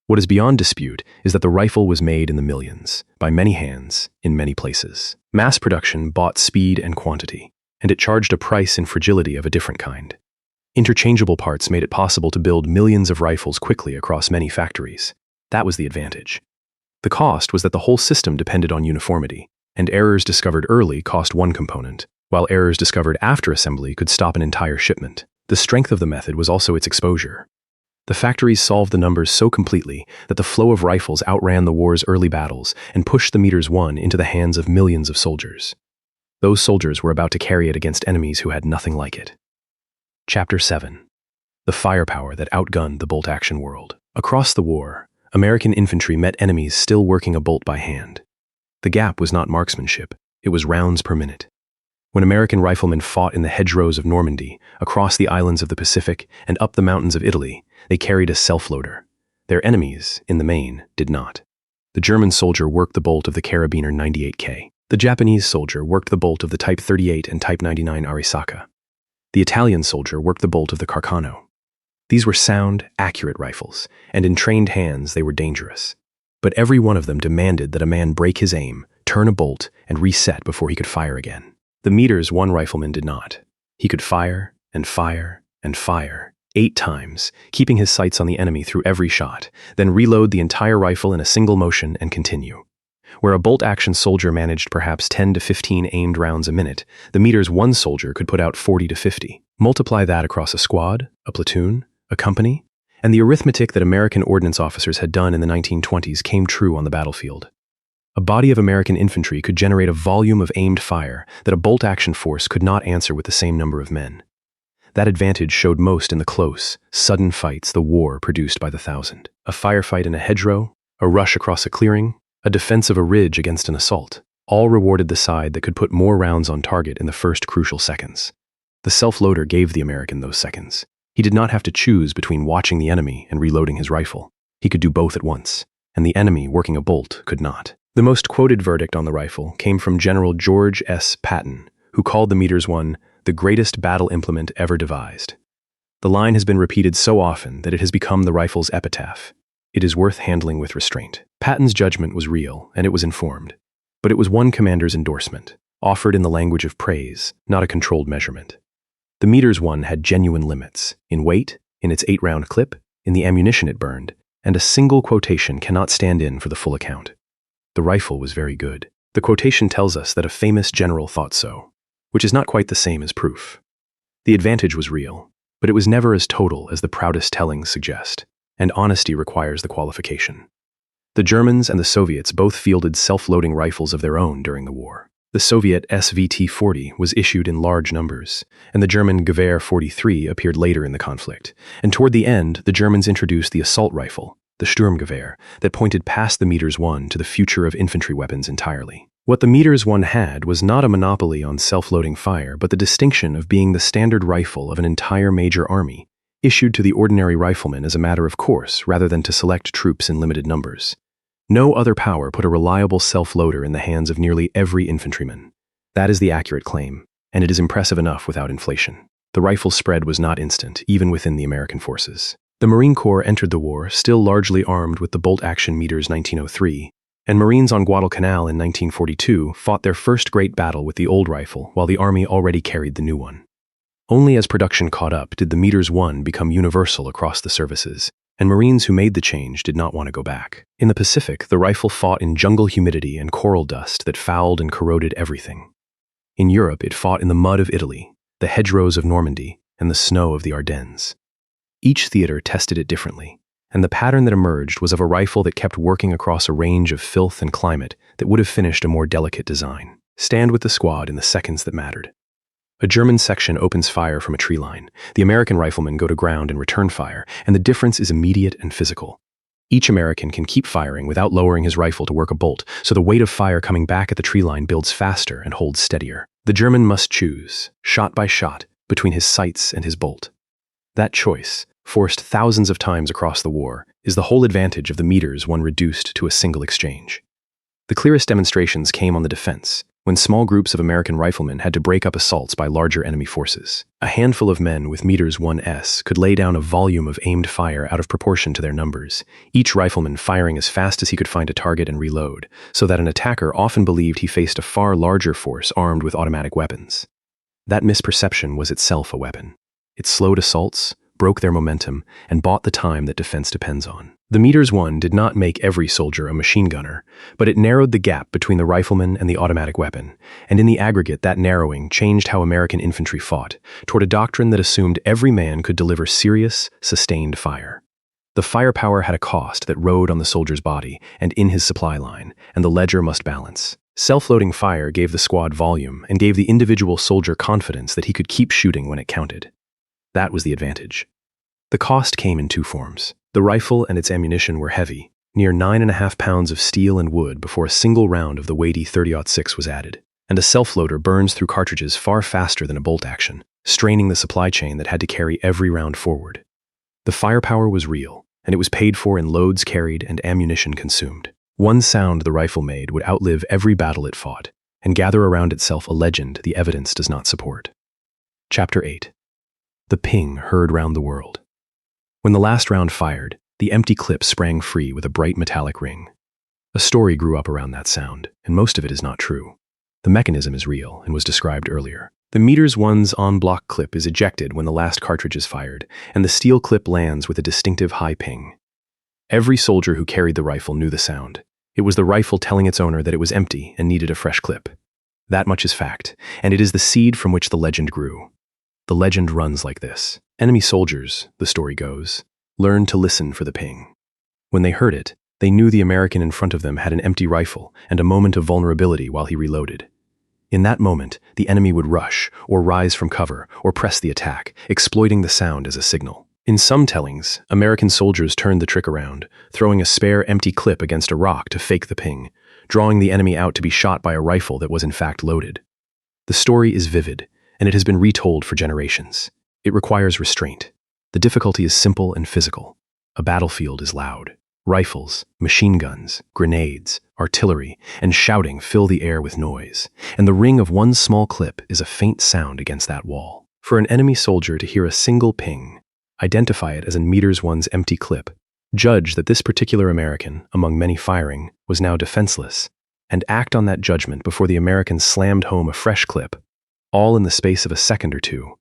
What is beyond dispute is that the rifle was made in the millions, by many hands, in many places. Mass production bought speed and quantity, and it charged a price in fragility of a different kind. Interchangeable parts made it possible to build millions of rifles quickly across many factories. That was the advantage. The cost was that the whole system depended on uniformity, and errors discovered early cost one component, while errors discovered after assembly could stop an entire shipment. The strength of the method was also its exposure. The factories solved the numbers so completely that the flow of rifles outran the war's early battles and pushed the Meters 1 into the hands of millions of soldiers. Those soldiers were about to carry it against enemies who had nothing like it. Chapter 7. The firepower that outgunned the bolt-action world. Across the war, American infantry met enemies still working a bolt by hand. The gap was not marksmanship, it was rounds per minute. When American riflemen fought in the hedgerows of Normandy, across the islands of the Pacific, and up the mountains of Italy, they carried a self-loader. Their enemies, in the main, did not. The German soldier worked the bolt of the Carabiner 98K. The Japanese soldier worked the bolt of the Type 38 and Type 99 Arisaka. The Italian soldier worked the bolt of the Carcano. These were sound, accurate rifles, and in trained hands they were dangerous. But every one of them demanded that a man break his aim, turn a bolt, and reset before he could fire again. The Meters I rifleman did not. He could fire and fire and fire 8 times, keeping his sights on the enemy through every shot, then reload the entire rifle in a single motion and continue. Where a bolt-action soldier managed perhaps 10 to 15 aimed rounds a minute, the Meters I soldier could put out 40 to 50. Multiply that across a squad, a platoon, a company, and the arithmetic that American ordnance officers had done in the 1920s came true on the battlefield. A body of American infantry could generate a volume of aimed fire that a bolt-action force could not answer with the same number of men. That advantage showed most in the close, sudden fights the war produced by the thousand. A firefight in a hedgerow, a rush across a clearing, a defense of a ridge against an assault, all rewarded the side that could put more rounds on target in the first crucial seconds. The self-loader gave the American those seconds. He did not have to choose between watching the enemy and reloading his rifle. He could do both at once, and the enemy working a bolt could not. The most quoted verdict on the rifle came from General George S. Patton, who called the Meters I the greatest battle implement ever devised. The line has been repeated so often that it has become the rifle's epitaph. It is worth handling with restraint. Patton's judgment was real, and it was informed. But it was one commander's endorsement, offered in the language of praise, not a controlled measurement. The Meters I had genuine limits, in weight, in its 8-round clip, in the ammunition it burned, and a single quotation cannot stand in for the full account. The rifle was very good. The quotation tells us that a famous general thought so, which is not quite the same as proof. The advantage was real, but it was never as total as the proudest tellings suggest, and honesty requires the qualification. The Germans and the Soviets both fielded self-loading rifles of their own during the war. The Soviet SVT-40 was issued in large numbers, and the German Gewehr 43 appeared later in the conflict, and toward the end, the Germans introduced the assault rifle, the Sturmgewehr, that pointed past the Meters I to the future of infantry weapons entirely. What the Meters I had was not a monopoly on self-loading fire, but the distinction of being the standard rifle of an entire major army, issued to the ordinary rifleman as a matter of course rather than to select troops in limited numbers. No other power put a reliable self-loader in the hands of nearly every infantryman. That is the accurate claim, and it is impressive enough without inflation. The rifle's spread was not instant, even within the American forces. The Marine Corps entered the war still largely armed with the bolt-action Meters 1903, and Marines on Guadalcanal in 1942 fought their first great battle with the old rifle while the Army already carried the new one. Only as production caught up did the Meters I become universal across the services, and Marines who made the change did not want to go back. In the Pacific, the rifle fought in jungle humidity and coral dust that fouled and corroded everything. In Europe, it fought in the mud of Italy, the hedgerows of Normandy, and the snow of the Ardennes. Each theater tested it differently, and the pattern that emerged was of a rifle that kept working across a range of filth and climate that would have finished a more delicate design. Stand with the squad in the seconds that mattered. A German section opens fire from a tree line. The American riflemen go to ground and return fire, and the difference is immediate and physical. Each American can keep firing without lowering his rifle to work a bolt, so the weight of fire coming back at the tree line builds faster and holds steadier. The German must choose, shot by shot, between his sights and his bolt. That choice, forced thousands of times across the war, is the whole advantage of the Meters when reduced to a single exchange. The clearest demonstrations came on the defense, when small groups of American riflemen had to break up assaults by larger enemy forces. A handful of men with Meters I could lay down a volume of aimed fire out of proportion to their numbers, each rifleman firing as fast as he could find a target and reload, so that an attacker often believed he faced a far larger force armed with automatic weapons. That misperception was itself a weapon. It slowed assaults, broke their momentum, and bought the time that defense depends on. The Meters I did not make every soldier a machine gunner, but it narrowed the gap between the rifleman and the automatic weapon, and in the aggregate that narrowing changed how American infantry fought, toward a doctrine that assumed every man could deliver serious, sustained fire. The firepower had a cost that rode on the soldier's body and in his supply line, and the ledger must balance. Self-loading fire gave the squad volume and gave the individual soldier confidence that he could keep shooting when it counted. That was the advantage. The cost came in two forms. The rifle and its ammunition were heavy, near 9.5 pounds of steel and wood before a single round of the weighty .30-06 was added, and a self-loader burns through cartridges far faster than a bolt action, straining the supply chain that had to carry every round forward. The firepower was real, and it was paid for in loads carried and ammunition consumed. One sound the rifle made would outlive every battle it fought, and gather around itself a legend the evidence does not support. Chapter 8. The ping heard round the world. When the last round fired, the empty clip sprang free with a bright metallic ring. A story grew up around that sound, and most of it is not true. The mechanism is real and was described earlier. The WWII's on-block clip is ejected when the last cartridge is fired, and the steel clip lands with a distinctive high ping. Every soldier who carried the rifle knew the sound. It was the rifle telling its owner that it was empty and needed a fresh clip. That much is fact, and it is the seed from which the legend grew. The legend runs like this. Enemy soldiers, the story goes, learned to listen for the ping. When they heard it, they knew the American in front of them had an empty rifle and a moment of vulnerability while he reloaded. In that moment, the enemy would rush, or rise from cover, or press the attack, exploiting the sound as a signal. In some tellings, American soldiers turned the trick around, throwing a spare empty clip against a rock to fake the ping, drawing the enemy out to be shot by a rifle that was in fact loaded. The story is vivid, and it has been retold for generations. It requires restraint. The difficulty is simple and physical. A battlefield is loud. Rifles, machine guns, grenades, artillery, and shouting fill the air with noise, and the ring of one small clip is a faint sound against that wall. For an enemy soldier to hear a single ping, identify it as an WWII's empty clip, judge that this particular American, among many firing, was now defenseless, and act on that judgment before the American slammed home a fresh clip, all in the space of a second or two,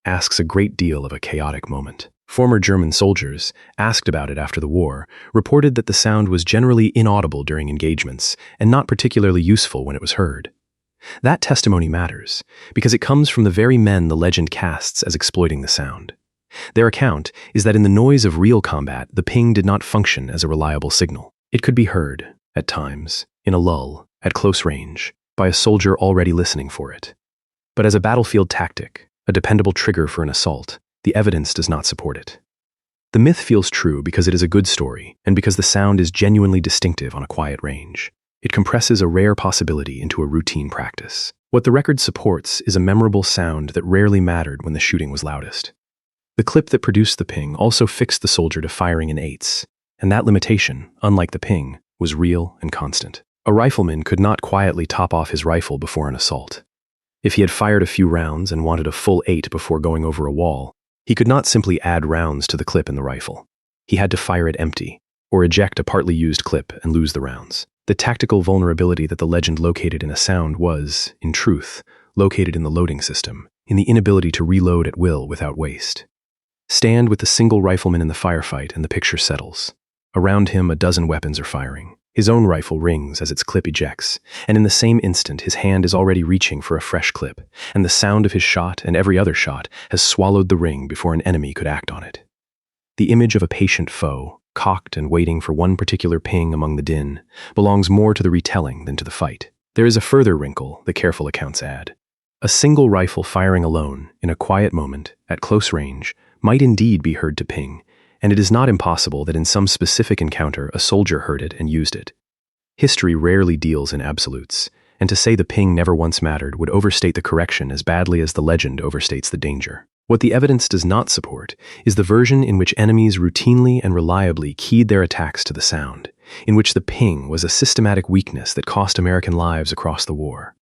asks a great deal of a chaotic moment. Former German soldiers, asked about it after the war, reported that the sound was generally inaudible during engagements and not particularly useful when it was heard. That testimony matters, because it comes from the very men the legend casts as exploiting the sound. Their account is that in the noise of real combat, the ping did not function as a reliable signal. It could be heard, at times, in a lull, at close range, by a soldier already listening for it. But as a battlefield tactic, a dependable trigger for an assault, the evidence does not support it. The myth feels true because it is a good story, and because the sound is genuinely distinctive on a quiet range. It compresses a rare possibility into a routine practice. What the record supports is a memorable sound that rarely mattered when the shooting was loudest. The clip that produced the ping also fixed the soldier to firing in eights, and that limitation, unlike the ping, was real and constant. A rifleman could not quietly top off his rifle before an assault. If he had fired a few rounds and wanted a full 8 before going over a wall, he could not simply add rounds to the clip in the rifle. He had to fire it empty, or eject a partly used clip and lose the rounds. The tactical vulnerability that the legend located in a sound was, in truth, located in the loading system, in the inability to reload at will without waste. Stand with the single rifleman in the firefight and the picture settles. Around him, a dozen weapons are firing. His own rifle rings as its clip ejects, and in the same instant his hand is already reaching for a fresh clip, and the sound of his shot and every other shot has swallowed the ring before an enemy could act on it. The image of a patient foe, cocked and waiting for one particular ping among the din, belongs more to the retelling than to the fight. There is a further wrinkle the careful accounts add. A single rifle firing alone, in a quiet moment, at close range, might indeed be heard to ping, and it is not impossible that in some specific encounter a soldier heard it and used it. History rarely deals in absolutes, and to say the ping never once mattered would overstate the correction as badly as the legend overstates the danger. What the evidence does not support is the version in which enemies routinely and reliably keyed their attacks to the sound, in which the ping was a systematic weakness that cost American lives across the war.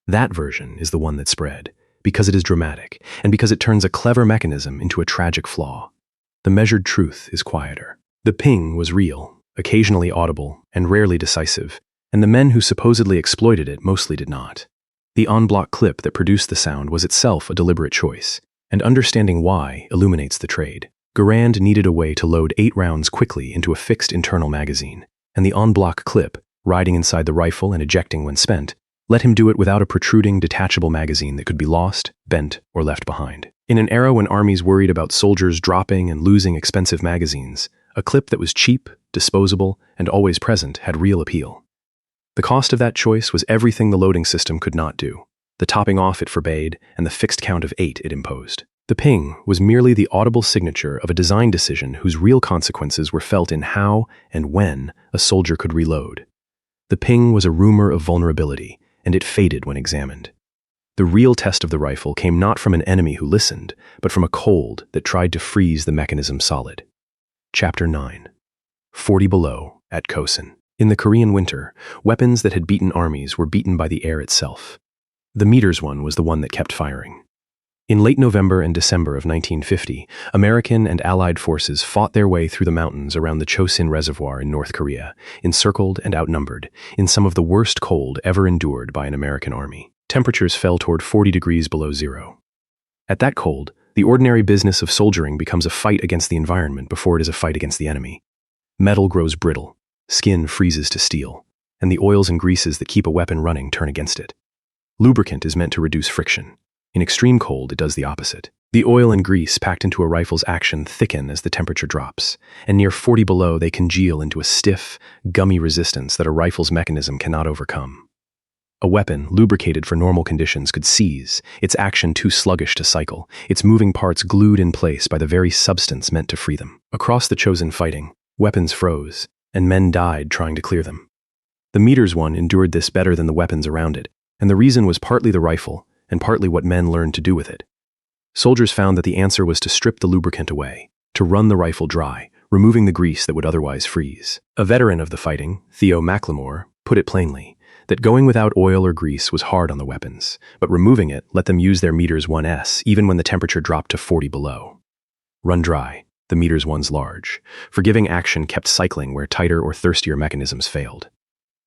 That version is the one that spread, because it is dramatic, and because it turns a clever mechanism into a tragic flaw. The measured truth is quieter. The ping was real, occasionally audible, and rarely decisive, and the men who supposedly exploited it mostly did not. The on-block clip that produced the sound was itself a deliberate choice, and understanding why illuminates the trade. Garand needed a way to load 8 rounds quickly into a fixed internal magazine, and the on-block clip, riding inside the rifle and ejecting when spent, let him do it without a protruding, detachable magazine that could be lost, bent, or left behind. In an era when armies worried about soldiers dropping and losing expensive magazines, a clip that was cheap, disposable, and always present had real appeal. The cost of that choice was everything the loading system could not do, the topping off it forbade, and the fixed count of 8 it imposed. The ping was merely the audible signature of a design decision whose real consequences were felt in how and when a soldier could reload. The ping was a rumor of vulnerability, and it faded when examined. The real test of the rifle came not from an enemy who listened, but from a cold that tried to freeze the mechanism solid. Chapter 9. 40 below, at Khosin. In the Korean winter, weapons that had beaten armies were beaten by the air itself. The WWII was the one that kept firing. In late November and December of 1950, American and Allied forces fought their way through the mountains around the Chosin Reservoir in North Korea, encircled and outnumbered, in some of the worst cold ever endured by an American army. Temperatures fell toward 40 degrees below zero. At that cold, the ordinary business of soldiering becomes a fight against the environment before it is a fight against the enemy. Metal grows brittle, skin freezes to steel, and the oils and greases that keep a weapon running turn against it. Lubricant is meant to reduce friction. In extreme cold, it does the opposite. The oil and grease packed into a rifle's action thicken as the temperature drops, and near 40 below they congeal into a stiff, gummy resistance that a rifle's mechanism cannot overcome. A weapon, lubricated for normal conditions, could seize, its action too sluggish to cycle, its moving parts glued in place by the very substance meant to free them. Across the Chosin fighting, weapons froze, and men died trying to clear them. The WWII endured this better than the weapons around it, and the reason was partly the rifle, and partly what men learned to do with it. Soldiers found that the answer was to strip the lubricant away, to run the rifle dry, removing the grease that would otherwise freeze. A veteran of the fighting, Theo McLemore, put it plainly, that going without oil or grease was hard on the weapons, but removing it let them use their WWI's even when the temperature dropped to 40 below. Run dry, the WWI's large. Forgiving action kept cycling where tighter or thirstier mechanisms failed.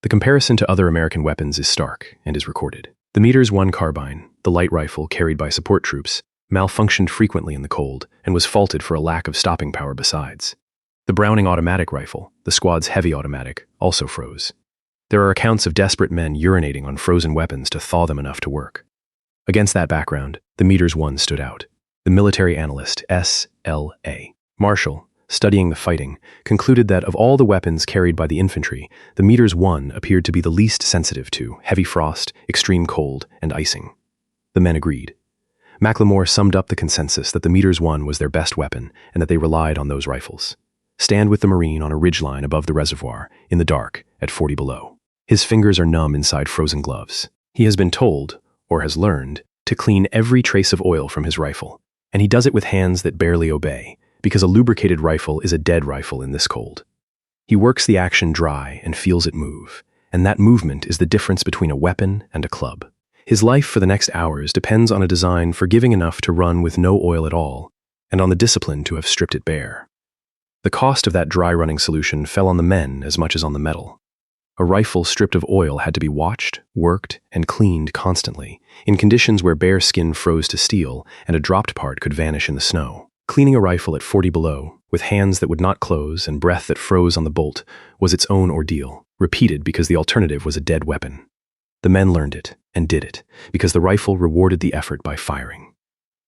The comparison to other American weapons is stark and is recorded. The WWII carbine, the light rifle carried by support troops, malfunctioned frequently in the cold and was faulted for a lack of stopping power besides. The Browning automatic rifle, the squad's heavy automatic, also froze. There are accounts of desperate men urinating on frozen weapons to thaw them enough to work. Against that background, the WWII stood out. The military analyst S.L.A. Marshall, studying the fighting, concluded that of all the weapons carried by the infantry, the WWII appeared to be the least sensitive to heavy frost, extreme cold, and icing. The men agreed. McLemore summed up the consensus that the WWII was their best weapon and that they relied on those rifles. Stand with the Marine on a ridgeline above the reservoir, in the dark, at 40 below. His fingers are numb inside frozen gloves. He has been told, or has learned, to clean every trace of oil from his rifle, and he does it with hands that barely obey, because a lubricated rifle is a dead rifle in this cold. He works the action dry and feels it move, and that movement is the difference between a weapon and a club. His life for the next hours depends on a design forgiving enough to run with no oil at all, and on the discipline to have stripped it bare. The cost of that dry-running solution fell on the men as much as on the metal. A rifle stripped of oil had to be watched, worked, and cleaned constantly, in conditions where bare skin froze to steel and a dropped part could vanish in the snow. Cleaning a rifle at 40 below, with hands that would not close and breath that froze on the bolt, was its own ordeal, repeated because the alternative was a dead weapon. The men learned it, and did it, because the rifle rewarded the effort by firing.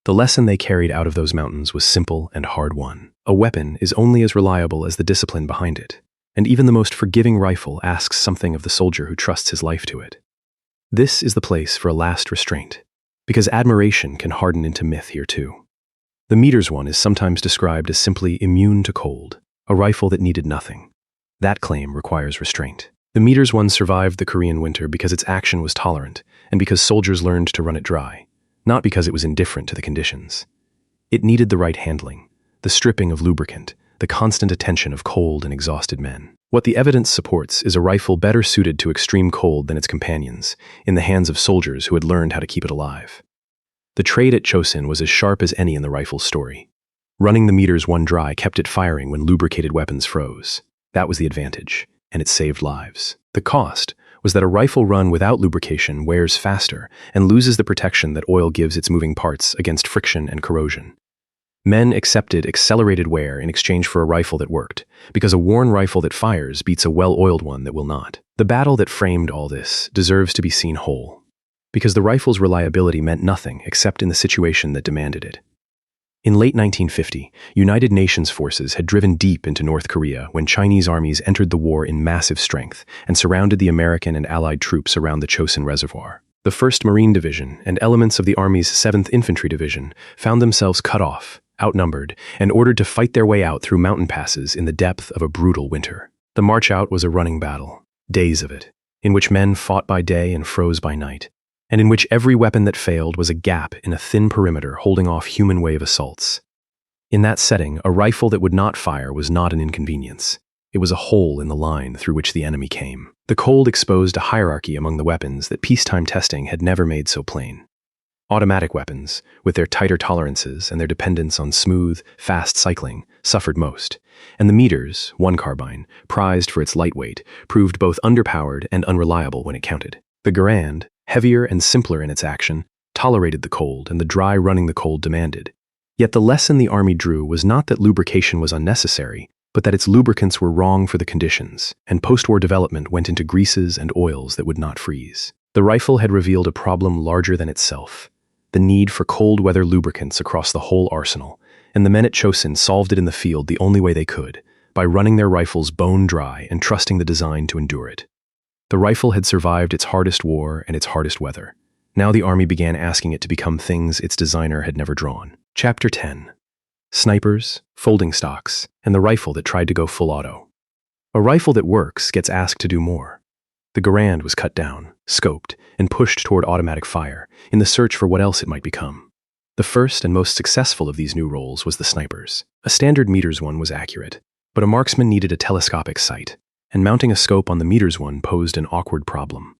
The lesson they carried out of those mountains was simple and hard-won. A weapon is only as reliable as the discipline behind it, and even the most forgiving rifle asks something of the soldier who trusts his life to it. This is the place for a last restraint, because admiration can harden into myth here too. The WWII is sometimes described as simply immune to cold, a rifle that needed nothing. That claim requires restraint. The WWII survived the Korean winter because its action was tolerant, and because soldiers learned to run it dry, not because it was indifferent to the conditions. It needed the right handling, the stripping of lubricant, the constant attention of cold and exhausted men. What the evidence supports is a rifle better suited to extreme cold than its companions, in the hands of soldiers who had learned how to keep it alive. The trade at Chosin was as sharp as any in the rifle's story. Running the WWII dry kept it firing when lubricated weapons froze. That was the advantage, and it saved lives. The cost was that a rifle run without lubrication wears faster and loses the protection that oil gives its moving parts against friction and corrosion. Men accepted accelerated wear in exchange for a rifle that worked, because a worn rifle that fires beats a well-oiled one that will not. The battle that framed all this deserves to be seen whole, because the rifle's reliability meant nothing except in the situation that demanded it. In late 1950, United Nations forces had driven deep into North Korea when Chinese armies entered the war in massive strength and surrounded the American and Allied troops around the Chosin Reservoir. The 1st Marine Division and elements of the Army's 7th Infantry Division found themselves cut off, outnumbered, and ordered to fight their way out through mountain passes in the depth of a brutal winter. The march out was a running battle, days of it, in which men fought by day and froze by night, and in which every weapon that failed was a gap in a thin perimeter holding off human wave assaults. In that setting, a rifle that would not fire was not an inconvenience. It was a hole in the line through which the enemy came. The cold exposed a hierarchy among the weapons that peacetime testing had never made so plain. Automatic weapons, with their tighter tolerances and their dependence on smooth, fast cycling, suffered most, and the meters, one carbine, prized for its lightweight, proved both underpowered and unreliable when it counted. The Garand, heavier and simpler in its action, tolerated the cold and the dry running the cold demanded. Yet the lesson the Army drew was not that lubrication was unnecessary, but that its lubricants were wrong for the conditions, and post-war development went into greases and oils that would not freeze. The rifle had revealed a problem larger than itself, the need for cold weather lubricants across the whole arsenal, and the men at Chosin solved it in the field the only way they could, by running their rifles bone dry and trusting the design to endure it. The rifle had survived its hardest war and its hardest weather. Now the Army began asking it to become things its designer had never drawn. Chapter 10. Snipers, folding stocks, and the rifle that tried to go full auto. A rifle that works gets asked to do more. The Garand was cut down, scoped, and pushed toward automatic fire in the search for what else it might become. The first and most successful of these new roles was the snipers. A standard meters one was accurate, but a marksman needed a telescopic sight, and mounting a scope on the meters one posed an awkward problem.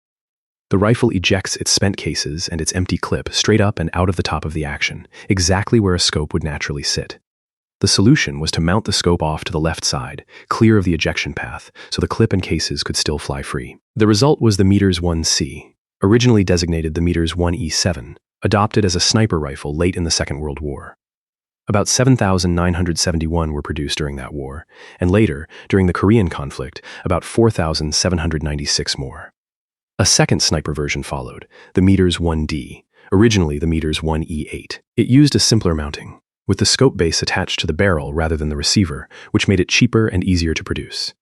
The rifle ejects its spent cases and its empty clip straight up and out of the top of the action, exactly where a scope would naturally sit. The solution was to mount the scope off to the left side, clear of the ejection path, so the clip and cases could still fly free. The result was the Meters 1C, originally designated the Meters 1E7, adopted as a sniper rifle late in the Second World War. About 7,971 were produced during that war, and later, during the Korean conflict, about 4,796 more. A second sniper version followed, the Meters 1D, originally the Meters 1E8. It used a simpler mounting, with the scope base attached to the barrel rather than the receiver, which made it cheaper and easier to produce.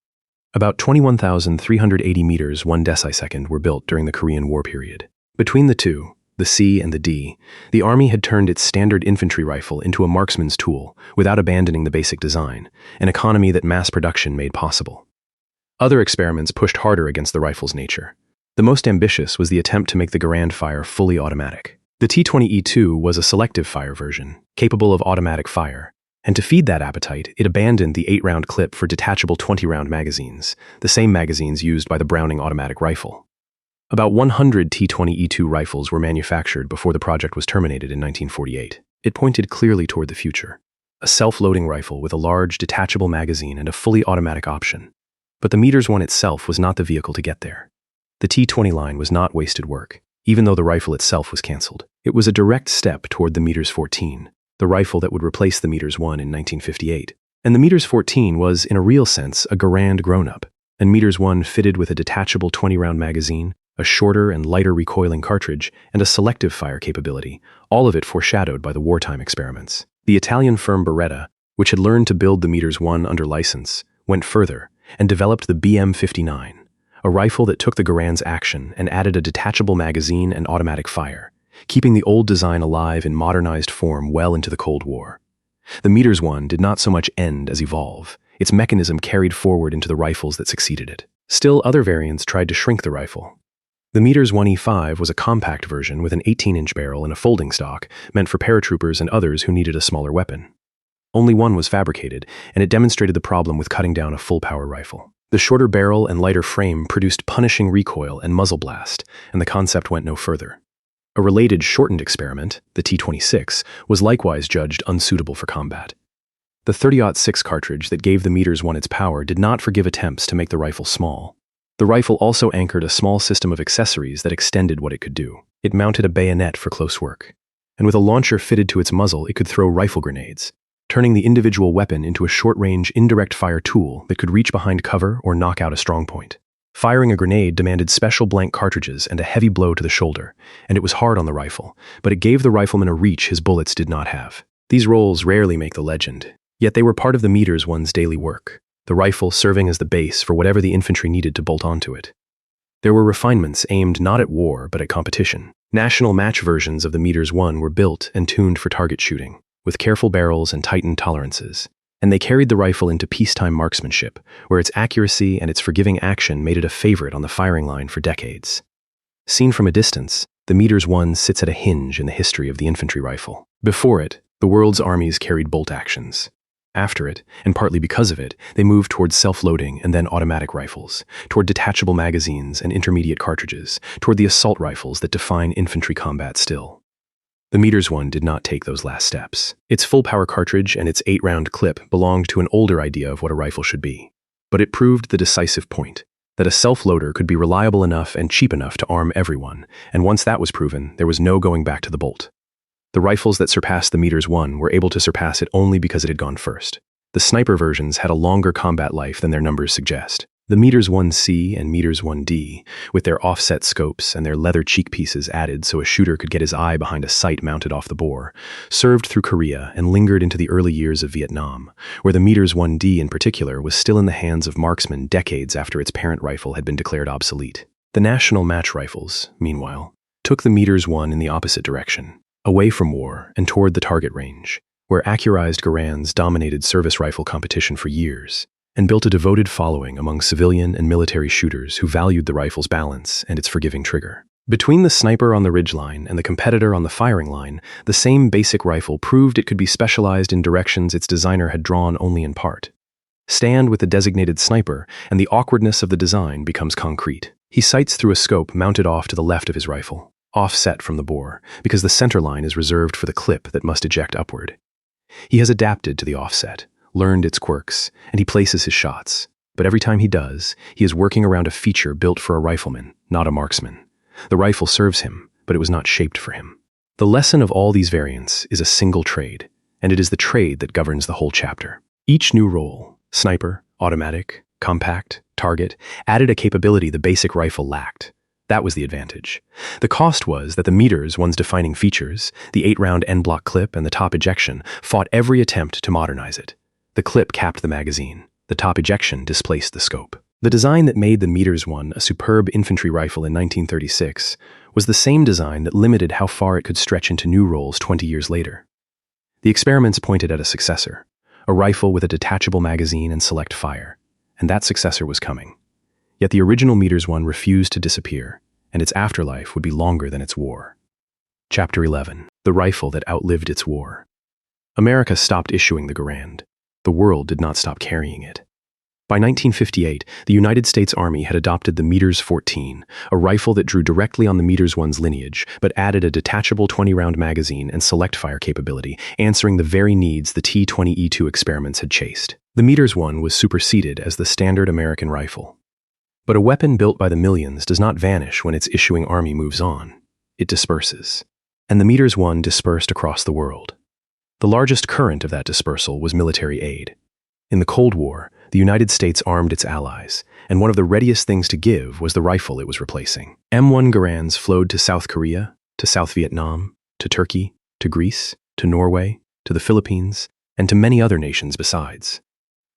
About 21,380 meters 1 decisecond were built during the Korean War period. Between the two, the C and the D, the Army had turned its standard infantry rifle into a marksman's tool without abandoning the basic design, an economy that mass production made possible. Other experiments pushed harder against the rifle's nature. The most ambitious was the attempt to make the Garand fire fully automatic. The T-20E2 was a selective fire version, capable of automatic fire, and to feed that appetite, it abandoned the 8-round clip for detachable 20-round magazines, the same magazines used by the Browning automatic rifle. About 100 T-20E2 rifles were manufactured before the project was terminated in 1948. It pointed clearly toward the future, a self-loading rifle with a large detachable magazine and a fully automatic option. But the Meters 1 itself was not the vehicle to get there. The T-20 line was not wasted work, even though the rifle itself was cancelled. It was a direct step toward the Meters 14, the rifle that would replace the Meters 1 in 1958. And the Meters 14 was, in a real sense, a Garand grown-up, and Meters 1 fitted with a detachable 20-round magazine, a shorter and lighter recoiling cartridge, and a selective fire capability, all of it foreshadowed by the wartime experiments. The Italian firm Beretta, which had learned to build the Meters 1 under license, went further and developed the BM-59, a rifle that took the Garand's action and added a detachable magazine and automatic fire, keeping the old design alive in modernized form well into the Cold War. The Meters 1 did not so much end as evolve. Its mechanism carried forward into the rifles that succeeded it. Still, other variants tried to shrink the rifle. The Meters 1E5 was a compact version with an 18-inch barrel and a folding stock, meant for paratroopers and others who needed a smaller weapon. Only one was fabricated, and it demonstrated the problem with cutting down a full-power rifle. The shorter barrel and lighter frame produced punishing recoil and muzzle blast, and the concept went no further. A related shortened experiment, the T-26, was likewise judged unsuitable for combat. The .30-06 cartridge that gave the Meters 1 its power did not forgive attempts to make the rifle small. The rifle also anchored a small system of accessories that extended what it could do. It mounted a bayonet for close work, and with a launcher fitted to its muzzle, it could throw rifle grenades, turning the individual weapon into a short-range indirect fire tool that could reach behind cover or knock out a strong point. Firing a grenade demanded special blank cartridges and a heavy blow to the shoulder, and it was hard on the rifle, but it gave the rifleman a reach his bullets did not have. These roles rarely make the legend, yet they were part of the Meters 1's daily work, the rifle serving as the base for whatever the infantry needed to bolt onto it. There were refinements aimed not at war but at competition. National match versions of the Meters 1 were built and tuned for target shooting, with careful barrels and tightened tolerances, and they carried the rifle into peacetime marksmanship, where its accuracy and its forgiving action made it a favorite on the firing line for decades. Seen from a distance, the Meters 1 sits at a hinge in the history of the infantry rifle. Before it, the world's armies carried bolt actions. After it, and partly because of it, they moved toward self-loading and then automatic rifles, toward detachable magazines and intermediate cartridges, toward the assault rifles that define infantry combat still. The Meters I did not take those last steps. Its full-power cartridge and its 8-round clip belonged to an older idea of what a rifle should be. But it proved the decisive point, that a self-loader could be reliable enough and cheap enough to arm everyone, and once that was proven, there was no going back to the bolt. The rifles that surpassed the Meters I were able to surpass it only because it had gone first. The sniper versions had a longer combat life than their numbers suggest. The Meters I-C and Meters I-D, with their offset scopes and their leather cheek pieces added so a shooter could get his eye behind a sight mounted off the bore, served through Korea and lingered into the early years of Vietnam, where the Meters I-D in particular was still in the hands of marksmen decades after its parent rifle had been declared obsolete. The national match rifles, meanwhile, took the Meters I in the opposite direction, away from war and toward the target range, where accurized Garands dominated service rifle competition for years, and built a devoted following among civilian and military shooters who valued the rifle's balance and its forgiving trigger. Between the sniper on the ridgeline and the competitor on the firing line, the same basic rifle proved it could be specialized in directions its designer had drawn only in part. Stand with the designated sniper, and the awkwardness of the design becomes concrete. He sights through a scope mounted off to the left of his rifle, offset from the bore, because the center line is reserved for the clip that must eject upward. He has adapted to the offset, learned its quirks, and he places his shots. But every time he does, he is working around a feature built for a rifleman, not a marksman. The rifle serves him, but it was not shaped for him. The lesson of all these variants is a single trade, and it is the trade that governs the whole chapter. Each new role, sniper, automatic, compact, target, added a capability the basic rifle lacked. That was the advantage. The cost was that the Meters I's defining features, the 8-round end-block clip and the top ejection, fought every attempt to modernize it. The clip capped the magazine. The top ejection displaced the scope. The design that made the Meters I a superb infantry rifle in 1936 was the same design that limited how far it could stretch into new roles 20 years later. The experiments pointed at a successor, a rifle with a detachable magazine and select fire, and that successor was coming. Yet the original Meters I refused to disappear, and its afterlife would be longer than its war. Chapter 11. The rifle that outlived its war. America stopped issuing the Garand. The world did not stop carrying it. By 1958, the United States Army had adopted the Meters 14, a rifle that drew directly on the Meters I's lineage, but added a detachable 20-round magazine and select fire capability, answering the very needs the T-20E2 experiments had chased. The Meters I was superseded as the standard American rifle. But a weapon built by the millions does not vanish when its issuing army moves on. It disperses. And the Meters I dispersed across the world. The largest current of that dispersal was military aid. In the Cold War, the United States armed its allies, and one of the readiest things to give was the rifle it was replacing. M1 Garands flowed to South Korea, to South Vietnam, to Turkey, to Greece, to Norway, to the Philippines, and to many other nations besides.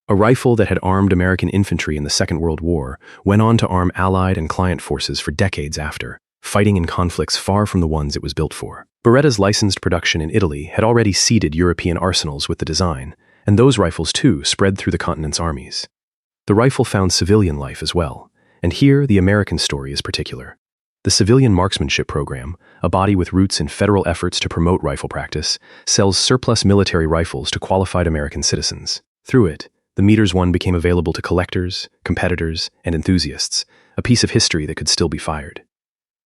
A rifle that had armed American infantry in the Second World War went on to arm Allied and client forces for decades after, fighting in conflicts far from the ones it was built for. Beretta's licensed production in Italy had already seeded European arsenals with the design, and those rifles too spread through the continent's armies. The rifle found civilian life as well, and here the American story is particular. The Civilian Marksmanship Program, a body with roots in federal efforts to promote rifle practice, sells surplus military rifles to qualified American citizens. Through it, the Meters I became available to collectors, competitors, and enthusiasts, a piece of history that could still be fired.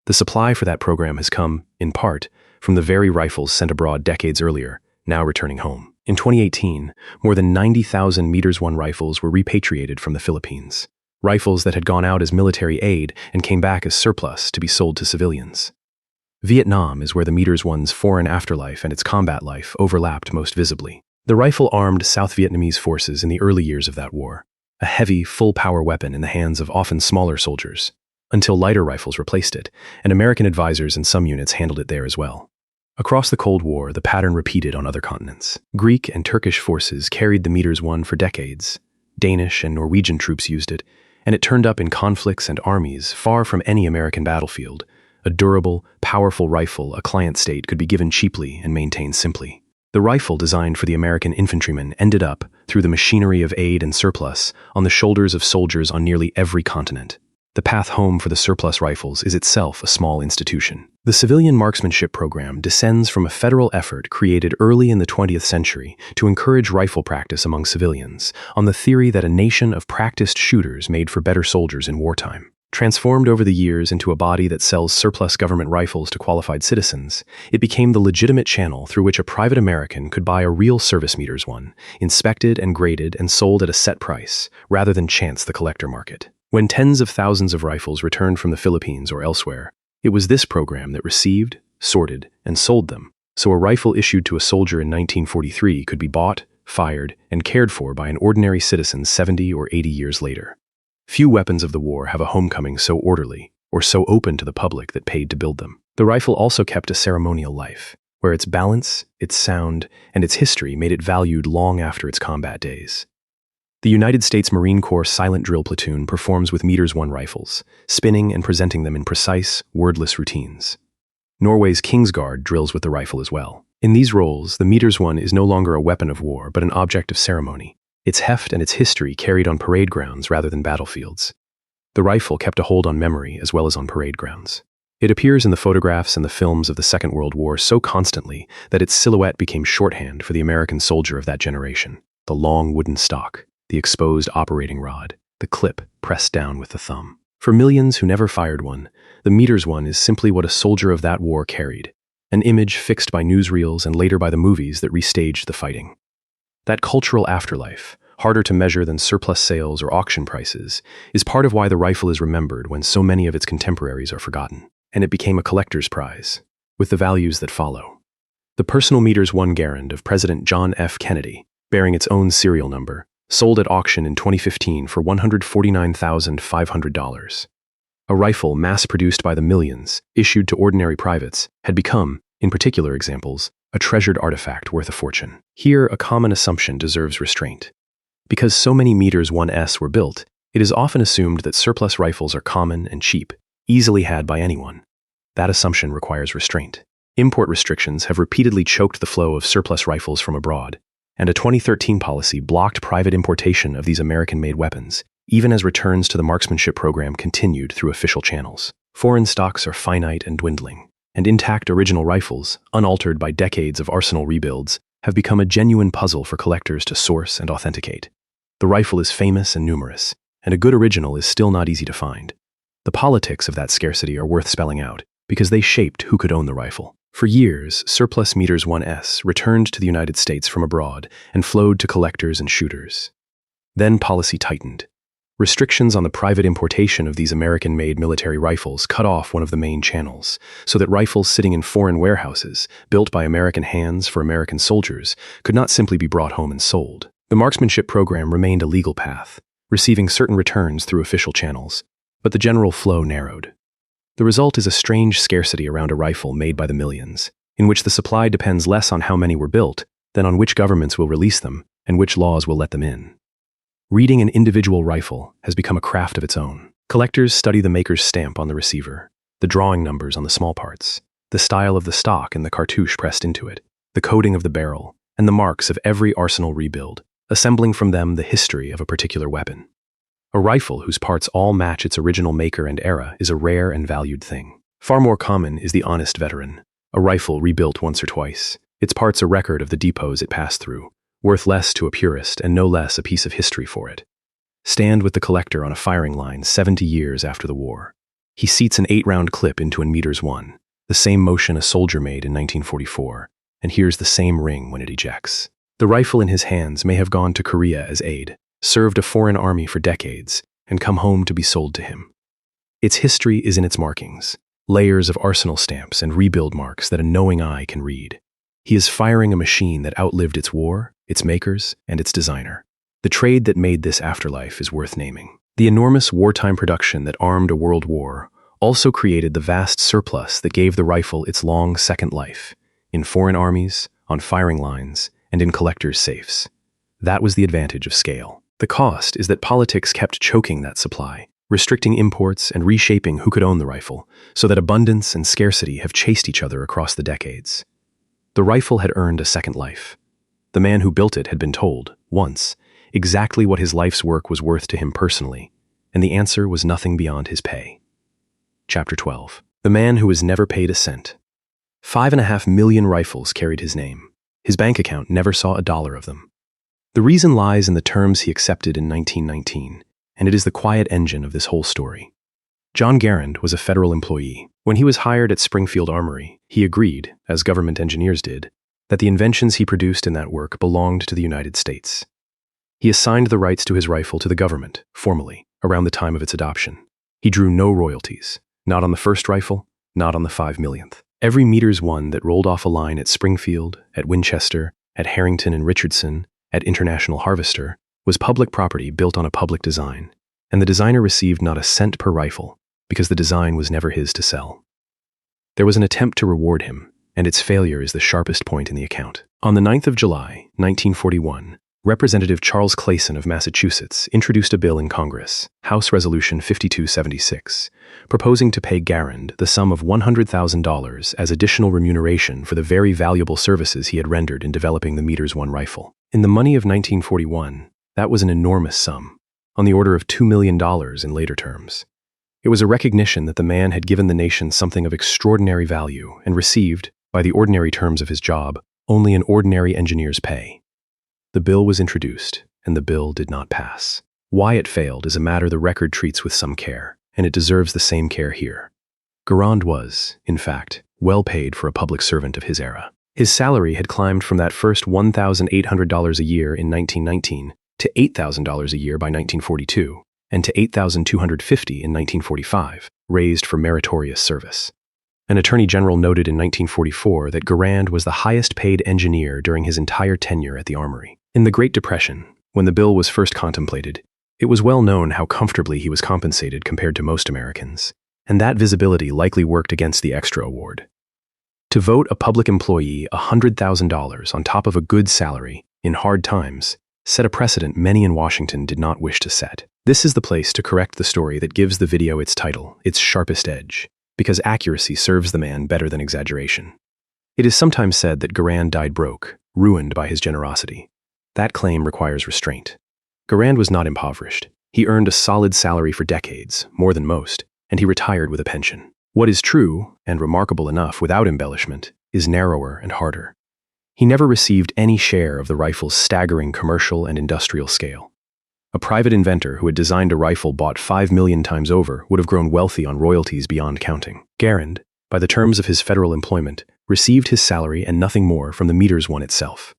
The supply for that program has come, in part, from the very rifles sent abroad decades earlier, now returning home. In 2018, more than 90,000 Meters I rifles were repatriated from the Philippines. Rifles that had gone out as military aid and came back as surplus to be sold to civilians. Vietnam is where the Meters I's foreign afterlife and its combat life overlapped most visibly. The rifle armed South Vietnamese forces in the early years of that war, a heavy, full-power weapon in the hands of often smaller soldiers, until lighter rifles replaced it, and American advisors in some units handled it there as well. Across the Cold War, the pattern repeated on other continents. Greek and Turkish forces carried the Meters I for decades. Danish and Norwegian troops used it, and it turned up in conflicts and armies far from any American battlefield. A durable, powerful rifle a client state could be given cheaply and maintained simply. The rifle designed for the American infantryman ended up, through the machinery of aid and surplus, on the shoulders of soldiers on nearly every continent. The path home for the surplus rifles is itself a small institution. The Civilian Marksmanship Program descends from a federal effort created early in the 20th century to encourage rifle practice among civilians, on the theory that a nation of practiced shooters made for better soldiers in wartime. Transformed over the years into a body that sells surplus government rifles to qualified citizens, it became the legitimate channel through which a private American could buy a real service meters one, inspected and graded and sold at a set price, rather than chance the collector market. When tens of thousands of rifles returned from the Philippines or elsewhere, it was this program that received, sorted, and sold them, so a rifle issued to a soldier in 1943 could be bought, fired, and cared for by an ordinary citizen 70 or 80 years later. Few weapons of the war have a homecoming so orderly or so open to the public that paid to build them. The rifle also kept a ceremonial life, where its balance, its sound, and its history made it valued long after its combat days. The United States Marine Corps Silent Drill Platoon performs with Meters 1 rifles, spinning and presenting them in precise, wordless routines. Norway's Kingsguard drills with the rifle as well. In these roles, the Meters 1 is no longer a weapon of war but an object of ceremony, its heft and its history carried on parade grounds rather than battlefields. The rifle kept a hold on memory as well as on parade grounds. It appears in the photographs and the films of the Second World War so constantly that its silhouette became shorthand for the American soldier of that generation. The long wooden stock, the exposed operating rod, the clip pressed down with the thumb. For millions who never fired one, the Meters 1 is simply what a soldier of that war carried, an image fixed by newsreels and later by the movies that restaged the fighting. That cultural afterlife, harder to measure than surplus sales or auction prices, is part of why the rifle is remembered when so many of its contemporaries are forgotten, and it became a collector's prize, with the values that follow. The personal Meters 1 Garand of President John F. Kennedy, bearing its own serial number, sold at auction in 2015 for $149,500. A rifle mass-produced by the millions, issued to ordinary privates, had become, in particular examples, a treasured artifact worth a fortune. Here, a common assumption deserves restraint. Because so many Meters 1S were built, it is often assumed that surplus rifles are common and cheap, easily had by anyone. That assumption requires restraint. Import restrictions have repeatedly choked the flow of surplus rifles from abroad, and a 2013 policy blocked private importation of these American-made weapons, even as returns to the marksmanship program continued through official channels. Foreign stocks are finite and dwindling, and intact original rifles, unaltered by decades of arsenal rebuilds, have become a genuine puzzle for collectors to source and authenticate. The rifle is famous and numerous, and a good original is still not easy to find. The politics of that scarcity are worth spelling out, because they shaped who could own the rifle. For years, surplus Meters 1S returned to the United States from abroad and flowed to collectors and shooters. Then policy tightened. Restrictions on the private importation of these American-made military rifles cut off one of the main channels, so that rifles sitting in foreign warehouses, built by American hands for American soldiers, could not simply be brought home and sold. The marksmanship program remained a legal path, receiving certain returns through official channels, but the general flow narrowed. The result is a strange scarcity around a rifle made by the millions, in which the supply depends less on how many were built than on which governments will release them and which laws will let them in. Reading an individual rifle has become a craft of its own. Collectors study the maker's stamp on the receiver, the drawing numbers on the small parts, the style of the stock and the cartouche pressed into it, the coating of the barrel, and the marks of every arsenal rebuild, assembling from them the history of a particular weapon. A rifle whose parts all match its original maker and era is a rare and valued thing. Far more common is the honest veteran, a rifle rebuilt once or twice, its parts a record of the depots it passed through, worth less to a purist and no less a piece of history for it. Stand with the collector on a firing line 70 years after the war. He seats an 8-round clip into a Meters 1, the same motion a soldier made in 1944, and hears the same ring when it ejects. The rifle in his hands may have gone to Korea as aid, served a foreign army for decades, and come home to be sold to him. Its history is in its markings, layers of arsenal stamps and rebuild marks that a knowing eye can read. He is firing a machine that outlived its war, its makers, and its designer. The trade that made this afterlife is worth naming. The enormous wartime production that armed a world war also created the vast surplus that gave the rifle its long second life, in foreign armies, on firing lines, and in collectors' safes. That was the advantage of scale. The cost is that politics kept choking that supply, restricting imports and reshaping who could own the rifle, so that abundance and scarcity have chased each other across the decades. The rifle had earned a second life. The man who built it had been told, once, exactly what his life's work was worth to him personally, and the answer was nothing beyond his pay. Chapter 12. The man who was never paid a cent. 5.5 million rifles carried his name. His bank account never saw a dollar of them. The reason lies in the terms he accepted in 1919, and it is the quiet engine of this whole story. John Garand was a federal employee. When he was hired at Springfield Armory, he agreed, as government engineers did, that the inventions he produced in that work belonged to the United States. He assigned the rights to his rifle to the government, formally, around the time of its adoption. He drew no royalties, not on the first rifle, not on the 5 millionth. Every meters one that rolled off a line at Springfield, at Winchester, at Harrington and Richardson, at International Harvester, was public property built on a public design, and the designer received not a cent per rifle because the design was never his to sell. There was an attempt to reward him, and its failure is the sharpest point in the account. On the 9th of July, 1941, Representative Charles Clayson of Massachusetts introduced a bill in Congress, House Resolution 5276, proposing to pay Garand the sum of $100,000 as additional remuneration for the very valuable services he had rendered in developing the Meters 1 rifle. In the money of 1941, that was an enormous sum, on the order of $2 million in later terms. It was a recognition that the man had given the nation something of extraordinary value and received, by the ordinary terms of his job, only an ordinary engineer's pay. The bill was introduced, and the bill did not pass. Why it failed is a matter the record treats with some care, and it deserves the same care here. Garand was, in fact, well paid for a public servant of his era. His salary had climbed from that first $1,800 a year in 1919 to $8,000 a year by 1942, and to $8,250 in 1945, raised for meritorious service. An attorney general noted in 1944 that Garand was the highest paid engineer during his entire tenure at the Armory. In the Great Depression, when the bill was first contemplated, it was well known how comfortably he was compensated compared to most Americans, and that visibility likely worked against the extra award. To vote a public employee $100,000 on top of a good salary in hard times set a precedent many in Washington did not wish to set. This is the place to correct the story that gives the video its title, its sharpest edge, because accuracy serves the man better than exaggeration. It is sometimes said that Garand died broke, ruined by his generosity. That claim requires restraint. Garand was not impoverished. He earned a solid salary for decades, more than most, and he retired with a pension. What is true, and remarkable enough without embellishment, is narrower and harder. He never received any share of the rifle's staggering commercial and industrial scale. A private inventor who had designed a rifle bought 5 million times over would have grown wealthy on royalties beyond counting. Garand, by the terms of his federal employment, received his salary and nothing more from the Meters 1 itself.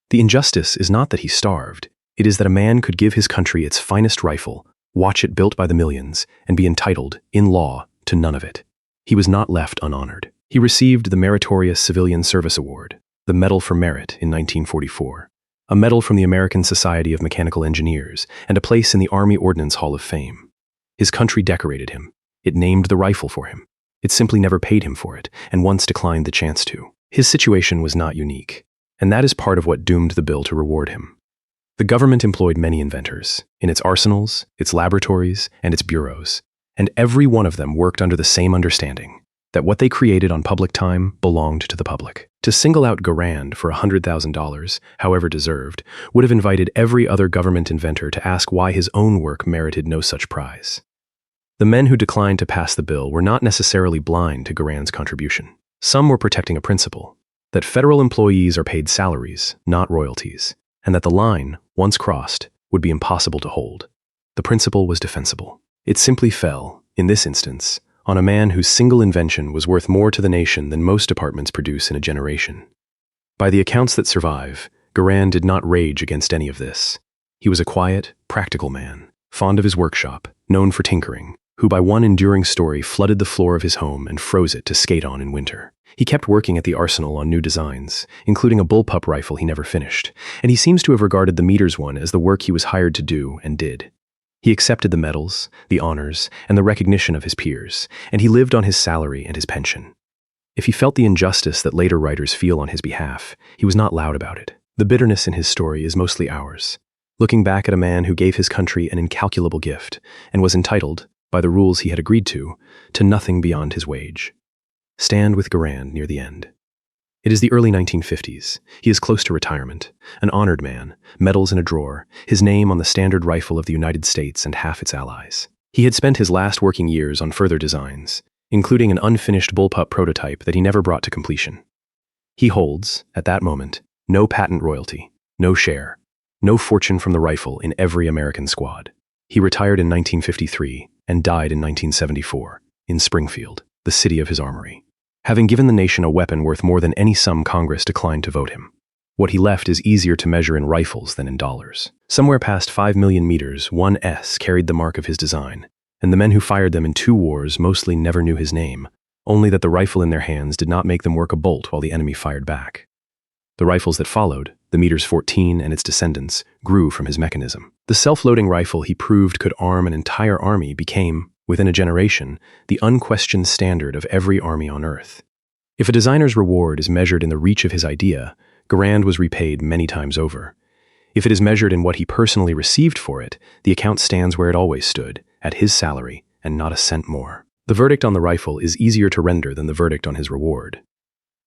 The injustice is not that he starved, it is that a man could give his country its finest rifle, watch it built by the millions, and be entitled, in law, to none of it. He was not left unhonored. He received the Meritorious Civilian Service Award, the Medal for Merit in 1944, a medal from the American Society of Mechanical Engineers, and a place in the Army Ordnance Hall of Fame. His country decorated him. It named the rifle for him. It simply never paid him for it, and once declined the chance to. His situation was not unique, and that is part of what doomed the bill to reward him. The government employed many inventors, in its arsenals, its laboratories, and its bureaus, and every one of them worked under the same understanding, that what they created on public time belonged to the public. To single out Garand for $100,000, however deserved, would have invited every other government inventor to ask why his own work merited no such prize. The men who declined to pass the bill were not necessarily blind to Garand's contribution. Some were protecting a principle, that federal employees are paid salaries, not royalties, and that the line, once crossed, would be impossible to hold. The principle was defensible. It simply fell, in this instance, on a man whose single invention was worth more to the nation than most departments produce in a generation. By the accounts that survive, Garand did not rage against any of this. He was a quiet, practical man, fond of his workshop, known for tinkering, who by one enduring story flooded the floor of his home and froze it to skate on in winter. He kept working at the arsenal on new designs, including a bullpup rifle he never finished, and he seems to have regarded the Meters 1 as the work he was hired to do and did. He accepted the medals, the honors, and the recognition of his peers, and he lived on his salary and his pension. If he felt the injustice that later writers feel on his behalf, he was not loud about it. The bitterness in his story is mostly ours, looking back at a man who gave his country an incalculable gift and was entitled, by the rules he had agreed to nothing beyond his wage. Stand with Garand near the end. It is the early 1950s. He is close to retirement, an honored man, medals in a drawer, his name on the standard rifle of the United States and half its allies. He had spent his last working years on further designs, including an unfinished bullpup prototype that he never brought to completion. He holds, at that moment, no patent royalty, no share, no fortune from the rifle in every American squad. He retired in 1953 and died in 1974, in Springfield, the city of his armory, having given the nation a weapon worth more than any sum Congress declined to vote him. What he left is easier to measure in rifles than in dollars. Somewhere past 5 million meters, one S carried the mark of his design, and the men who fired them in 2 wars mostly never knew his name, only that the rifle in their hands did not make them work a bolt while the enemy fired back. The rifles that followed, the Meters 14 and its descendants, grew from his mechanism. The self-loading rifle he proved could arm an entire army became, within a generation, the unquestioned standard of every army on Earth. If a designer's reward is measured in the reach of his idea, Garand was repaid many times over. If it is measured in what he personally received for it, the account stands where it always stood, at his salary, and not a cent more. The verdict on the rifle is easier to render than the verdict on his reward.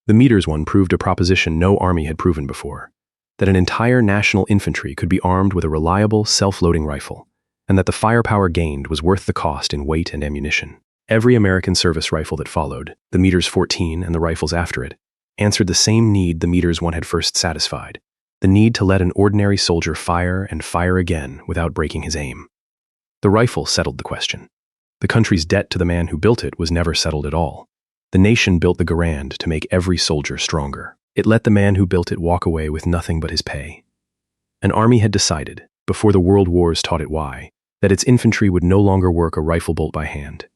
The Meters one proved a proposition no army had proven before, that an entire national infantry could be armed with a reliable, self-loading rifle, and that the firepower gained was worth the cost in weight and ammunition. Every American service rifle that followed, the Meters 14 and the rifles after it, answered the same need the Meters one had first satisfied, the need to let an ordinary soldier fire and fire again without breaking his aim. The rifle settled the question. The country's debt to the man who built it was never settled at all. The nation built the Garand to make every soldier stronger. It let the man who built it walk away with nothing but his pay. An army had decided, before the world wars taught it why, that its infantry would no longer work a rifle bolt by hand.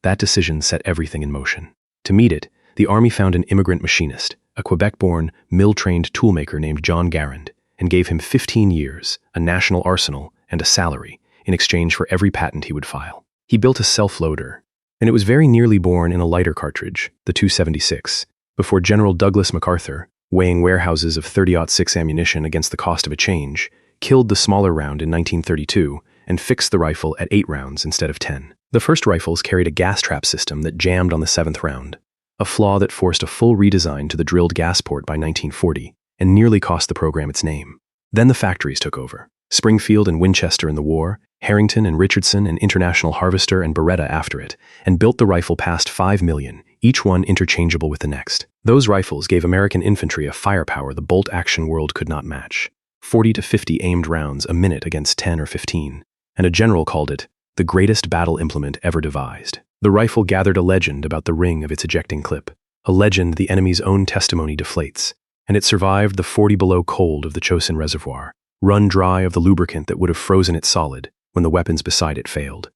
That decision set everything in motion. To meet it, the army found an immigrant machinist, a Quebec-born, mill-trained toolmaker named John Garand, and gave him 15 years, a national arsenal, and a salary, in exchange for every patent he would file. He built a self-loader, and it was very nearly born in a lighter cartridge, the .276, before General Douglas MacArthur, weighing warehouses of .30-06 ammunition against the cost of a change, killed the smaller round in 1932 and fixed the rifle at 8 rounds instead of 10. The first rifles carried a gas trap system that jammed on the 7th round, a flaw that forced a full redesign to the drilled gas port by 1940 and nearly cost the program its name. Then the factories took over. Springfield and Winchester in the war, Harrington and Richardson and International Harvester and Beretta after it, and built the rifle past 5 million, each one interchangeable with the next. Those rifles gave American infantry a firepower the bolt-action world could not match, 40 to 50 aimed rounds a minute against 10 or 15, and a general called it the greatest battle implement ever devised. The rifle gathered a legend about the ring of its ejecting clip, a legend the enemy's own testimony deflates, and it survived the 40 below cold of the Chosin Reservoir, run dry of the lubricant that would have frozen it solid when the weapons beside it failed.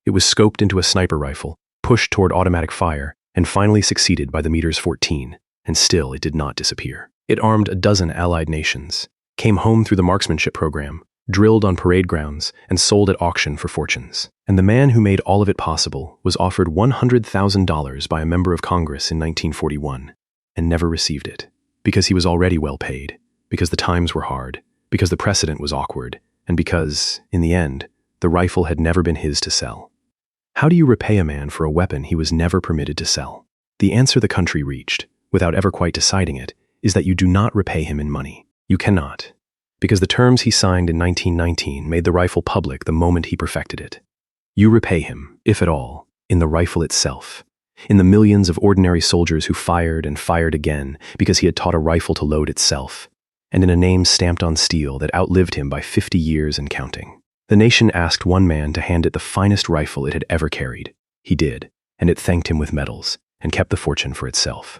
It was scoped into a sniper rifle, pushed toward automatic fire, and finally succeeded by the Meters 14, and still it did not disappear. It armed a dozen allied nations, came home through the marksmanship program, drilled on parade grounds, and sold at auction for fortunes. And the man who made all of it possible was offered $100,000 by a member of Congress in 1941, and never received it, because he was already well paid, because the times were hard, because the precedent was awkward, and because, in the end, the rifle had never been his to sell. How do you repay a man for a weapon he was never permitted to sell? The answer the country reached, without ever quite deciding it, is that you do not repay him in money. You cannot, because the terms he signed in 1919 made the rifle public the moment he perfected it. You repay him, if at all, in the rifle itself, in the millions of ordinary soldiers who fired and fired again because he had taught a rifle to load itself, and in a name stamped on steel that outlived him by 50 years and counting. The nation asked one man to hand it the finest rifle it had ever carried. He did, and it thanked him with medals, and kept the fortune for itself.